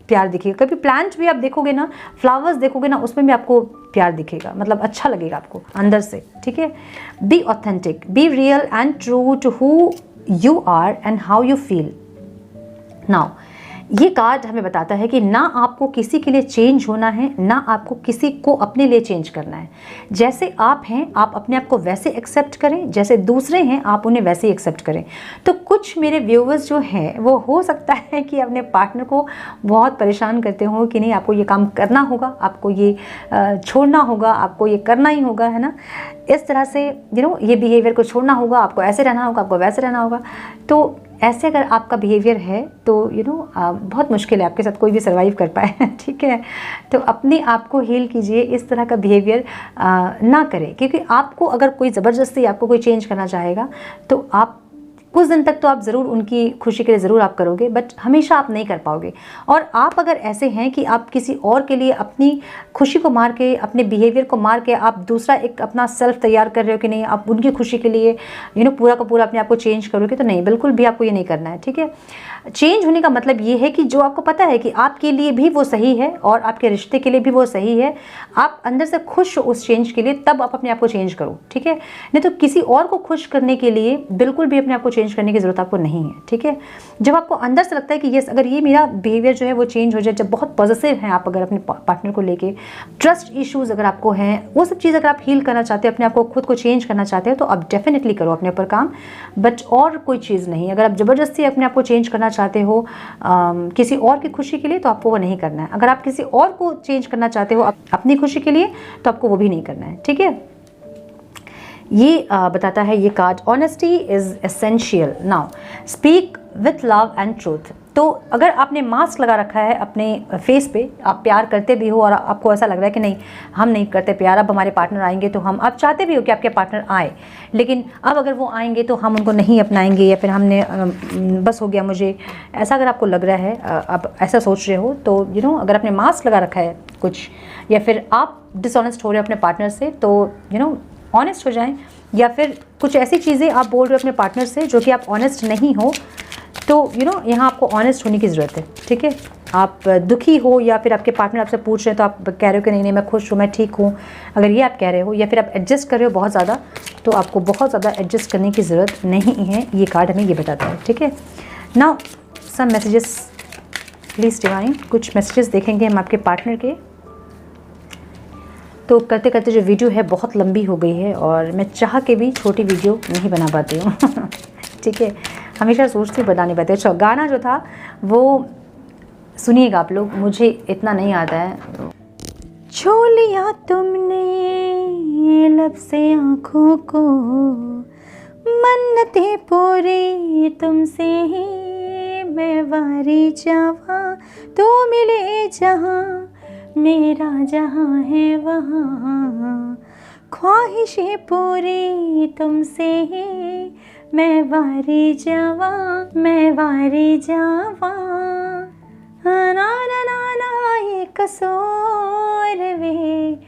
प्यार दिखेगा। कभी प्लांट भी आप देखोगे ना, फ्लावर्स देखोगे ना, उसमें भी आपको प्यार दिखेगा, मतलब अच्छा लगेगा आपको अंदर से, ठीक है। Be authentic, be real and true to who you are and how you feel. Now ये कार्ड हमें बताता है कि ना आपको किसी के लिए चेंज होना है, ना आपको किसी को अपने लिए चेंज करना है। जैसे आप हैं, आप अपने आप को वैसे एक्सेप्ट करें, जैसे दूसरे हैं आप उन्हें वैसे ही एक्सेप्ट करें। तो कुछ मेरे व्यूवर्स जो हैं वो हो सकता है कि अपने पार्टनर को बहुत परेशान करते हो कि नहीं, आपको ये काम करना होगा, आपको ये छोड़ना होगा, आपको ये करना ही होगा, है ना, इस तरह से ये बिहेवियर को छोड़ना होगा, आपको ऐसे रहना होगा, आपको वैसे रहना होगा। तो ऐसे अगर आपका बिहेवियर है तो बहुत मुश्किल है आपके साथ कोई भी सर्वाइव कर पाए, ठीक है। तो अपने आप को हील कीजिए, इस तरह का बिहेवियर ना करें, क्योंकि आपको अगर कोई ज़बरदस्ती आपको कोई चेंज करना चाहेगा तो आप कुछ दिन तक तो आप ज़रूर उनकी खुशी के लिए ज़रूर आप करोगे, बट हमेशा आप नहीं कर पाओगे। और आप अगर ऐसे हैं कि आप किसी और के लिए अपनी खुशी को मार के, अपने बिहेवियर को मार के आप दूसरा एक अपना सेल्फ तैयार कर रहे हो कि नहीं आप उनकी खुशी के लिए पूरा का पूरा अपने आप को चेंज करोगे, तो नहीं, बिल्कुल भी आपको ये नहीं करना है, ठीक है। चेंज होने का मतलब ये है कि जो आपको पता है कि आपके लिए भी वो सही है और आपके रिश्ते के लिए भी वो सही है, आप अंदर से खुश हो उस चेंज के लिए, तब आप अपने आप को चेंज करो, ठीक है। नहीं तो किसी और को खुश करने के लिए बिल्कुल भी अपने आप को चेंज करने की ज़रूरत आपको नहीं है, ठीक है। जब आपको अंदर से लगता है कि यस, अगर ये मेरा बिहेवियर जो है वो चेंज हो जाए, जब बहुत पॉजिटिव हैं आप अगर अपने पार्टनर को लेके, ट्रस्ट इश्यूज़ अगर आपको हैं, वो सब चीज़ अगर आप हील करना चाहते हो, अपने आप को खुद को चेंज करना चाहते हो, तो आप डेफिनेटली करो अपने ऊपर काम, बट और कोई चीज़ नहीं। अगर आप ज़बरदस्ती अपने आप को चेंज करना चाहते हो किसी और की खुशी के लिए, तो आपको वो नहीं करना है। अगर आप किसी और को चेंज करना चाहते हो अपनी खुशी के लिए, तो आपको वो भी नहीं करना है, ठीक है। ये बताता है ये card, honesty is essential, now speak with love and truth. तो अगर आपने मास्क लगा रखा है अपने फेस पे, आप प्यार करते भी हो और आपको ऐसा लग रहा है कि नहीं हम नहीं करते प्यार, अब हमारे पार्टनर आएंगे तो हम, आप चाहते भी हो कि आपके पार्टनर आए, लेकिन अब अगर वो आएंगे तो हम उनको नहीं अपनाएंगे, या फिर हमने बस हो गया मुझे, ऐसा अगर आपको लग रहा है, आप ऐसा सोच रहे हो, तो अगर आपने मास्क लगा रखा है कुछ, या फिर आप डिसऑनेस्ट हो रहे हो अपने पार्टनर से, तो ऑनेस्ट हो जाएं। या फिर कुछ ऐसी चीज़ें आप बोल रहे हो अपने पार्टनर से जो कि आप ऑनेस्ट नहीं हो, तो यहाँ आपको ऑनेस्ट होने की ज़रूरत है, ठीक है। आप दुखी हो या फिर आपके पार्टनर आपसे पूछ रहे हैं तो आप कह रहे हो कि नहीं मैं खुश हूँ, मैं ठीक हूँ, अगर ये आप कह रहे हो, या फिर आप एडजस्ट कर रहे हो बहुत ज़्यादा, तो आपको बहुत ज़्यादा एडजस्ट करने की ज़रूरत नहीं है, ये कार्ड हमें ये बताता है, ठीक है। Now some messages please divine, कुछ मैसेजेस देखेंगे हम आपके पार्टनर के। तो करते करते जो वीडियो है बहुत लंबी हो गई है और मैं चाह के भी छोटी वीडियो नहीं बना पाती हूँ ठीक है, हमेशा सोचती हूँ बना नहीं पाती। अच्छा, गाना जो था वो सुनिएगा आप लोग, मुझे इतना नहीं आता है। छू लिया तुमने लब से आँखों को, मन्नतें पूरी तुमसे ही मैं वारी जावा, तू मिले जहाँ मेरा जहाँ है वहाँ, ख्वाहिशें पूरी तुमसे ही मैं वारी जावा, मैं वारी जावा, ना ना ना ना ये कसूर वे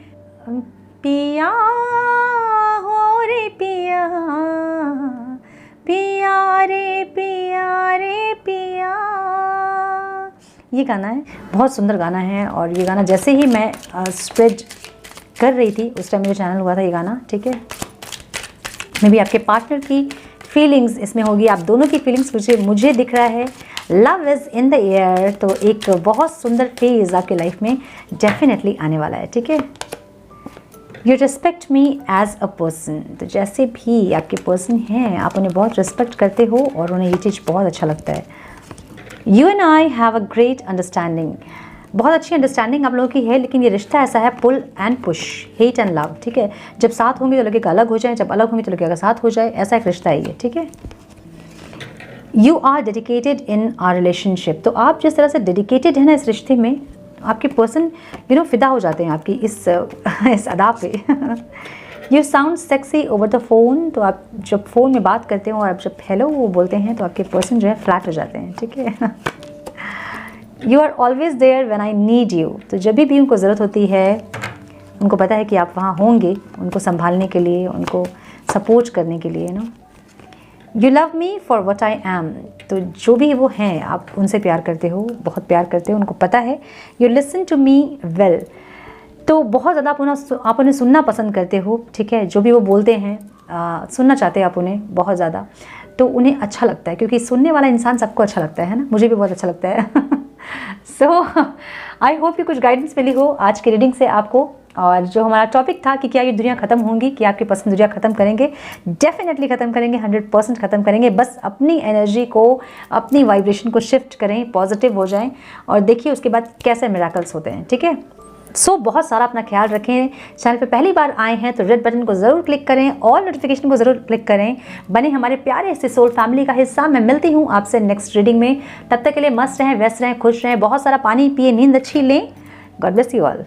पिया हो रे पिया, पिया रे पिया रे पिया। ये गाना है, बहुत सुंदर गाना है, और ये गाना जैसे ही मैं स्प्रेड कर रही थी उस टाइम मेरे चैनल हुआ था ये गाना, ठीक है। मे भी आपके पार्टनर की फीलिंग्स इसमें होगी, आप दोनों की फीलिंग्स मुझे दिख रहा है, love is in the air. तो एक बहुत सुंदर फेज़ आपके लाइफ में डेफिनेटली आने वाला है, ठीक है। You respect me as a person, तो जैसे भी आपके पर्सन हैं आप उन्हें बहुत रिस्पेक्ट करते हो और उन्हें ये चीज़ बहुत अच्छा लगता है। You and I have a great understanding, बहुत अच्छी अंडरस्टैंडिंग आप लोगों की है, लेकिन ये रिश्ता ऐसा है pull and push, hate and love, ठीक है। जब साथ होंगे तो लगेगा अलग हो जाए, जब अलग होंगे तो लगेगा साथ हो जाए, ऐसा एक रिश्ता है ये, ठीक है। You are dedicated in our relationship, तो आप जिस तरह से डेडिकेटेड है ना इस रिश्ते में, आपके पर्सन फिदा हो जाते हैं आपकी इस अदा पे you sound sexy over the phone, तो आप जब फ़ोन में बात करते हो और आप जब हेलो वो बोलते हैं तो आपके पर्सन जो है फ्लैट हो जाते हैं, ठीक है। You are always there when I need you, तो जब भी उनको ज़रूरत होती है, उनको पता है कि आप वहाँ होंगे उनको संभालने के लिए, उनको सपोर्ट करने के लिए, you love me for what I am, तो जो भी वो हैं आप उनसे प्यार करते हो, बहुत प्यार करते हो, उनको पता है। You listen to me well, तो बहुत ज़्यादा आप उन्हें सुनना पसंद करते हो, ठीक है। जो भी वो बोलते हैं सुनना चाहते हैं आप उन्हें बहुत ज़्यादा, तो उन्हें अच्छा लगता है, क्योंकि सुनने वाला इंसान सबको अच्छा लगता है ना, मुझे भी बहुत अच्छा लगता है सो आई होप कि कुछ गाइडेंस मिली हो आज की रीडिंग से आपको। और जो हमारा टॉपिक था कि क्या ये दुनिया ख़त्म होंगी, कि आपकी पसंद दुनिया ख़त्म करेंगे, डेफिनेटली ख़त्म करेंगे, 100% ख़त्म करेंगे। बस अपनी एनर्जी को, अपनी वाइब्रेशन को शिफ्ट करें, पॉजिटिव हो जाएं और देखिए उसके बाद कैसे मिराकल्स होते हैं, ठीक है। सो बहुत सारा अपना ख्याल रखें। चैनल पे पहली बार आए हैं तो रेड बटन को ज़रूर क्लिक करें, ऑल नोटिफिकेशन को ज़रूर क्लिक करें, बने हमारे प्यारे से सोल फैमिली का हिस्सा। मैं मिलती हूँ आपसे नेक्स्ट रीडिंग में, तब तक के लिए मस्त रहें, व्यस्त रहें, खुश रहें, बहुत सारा पानी पिए, नींद अच्छी लें। God bless you all.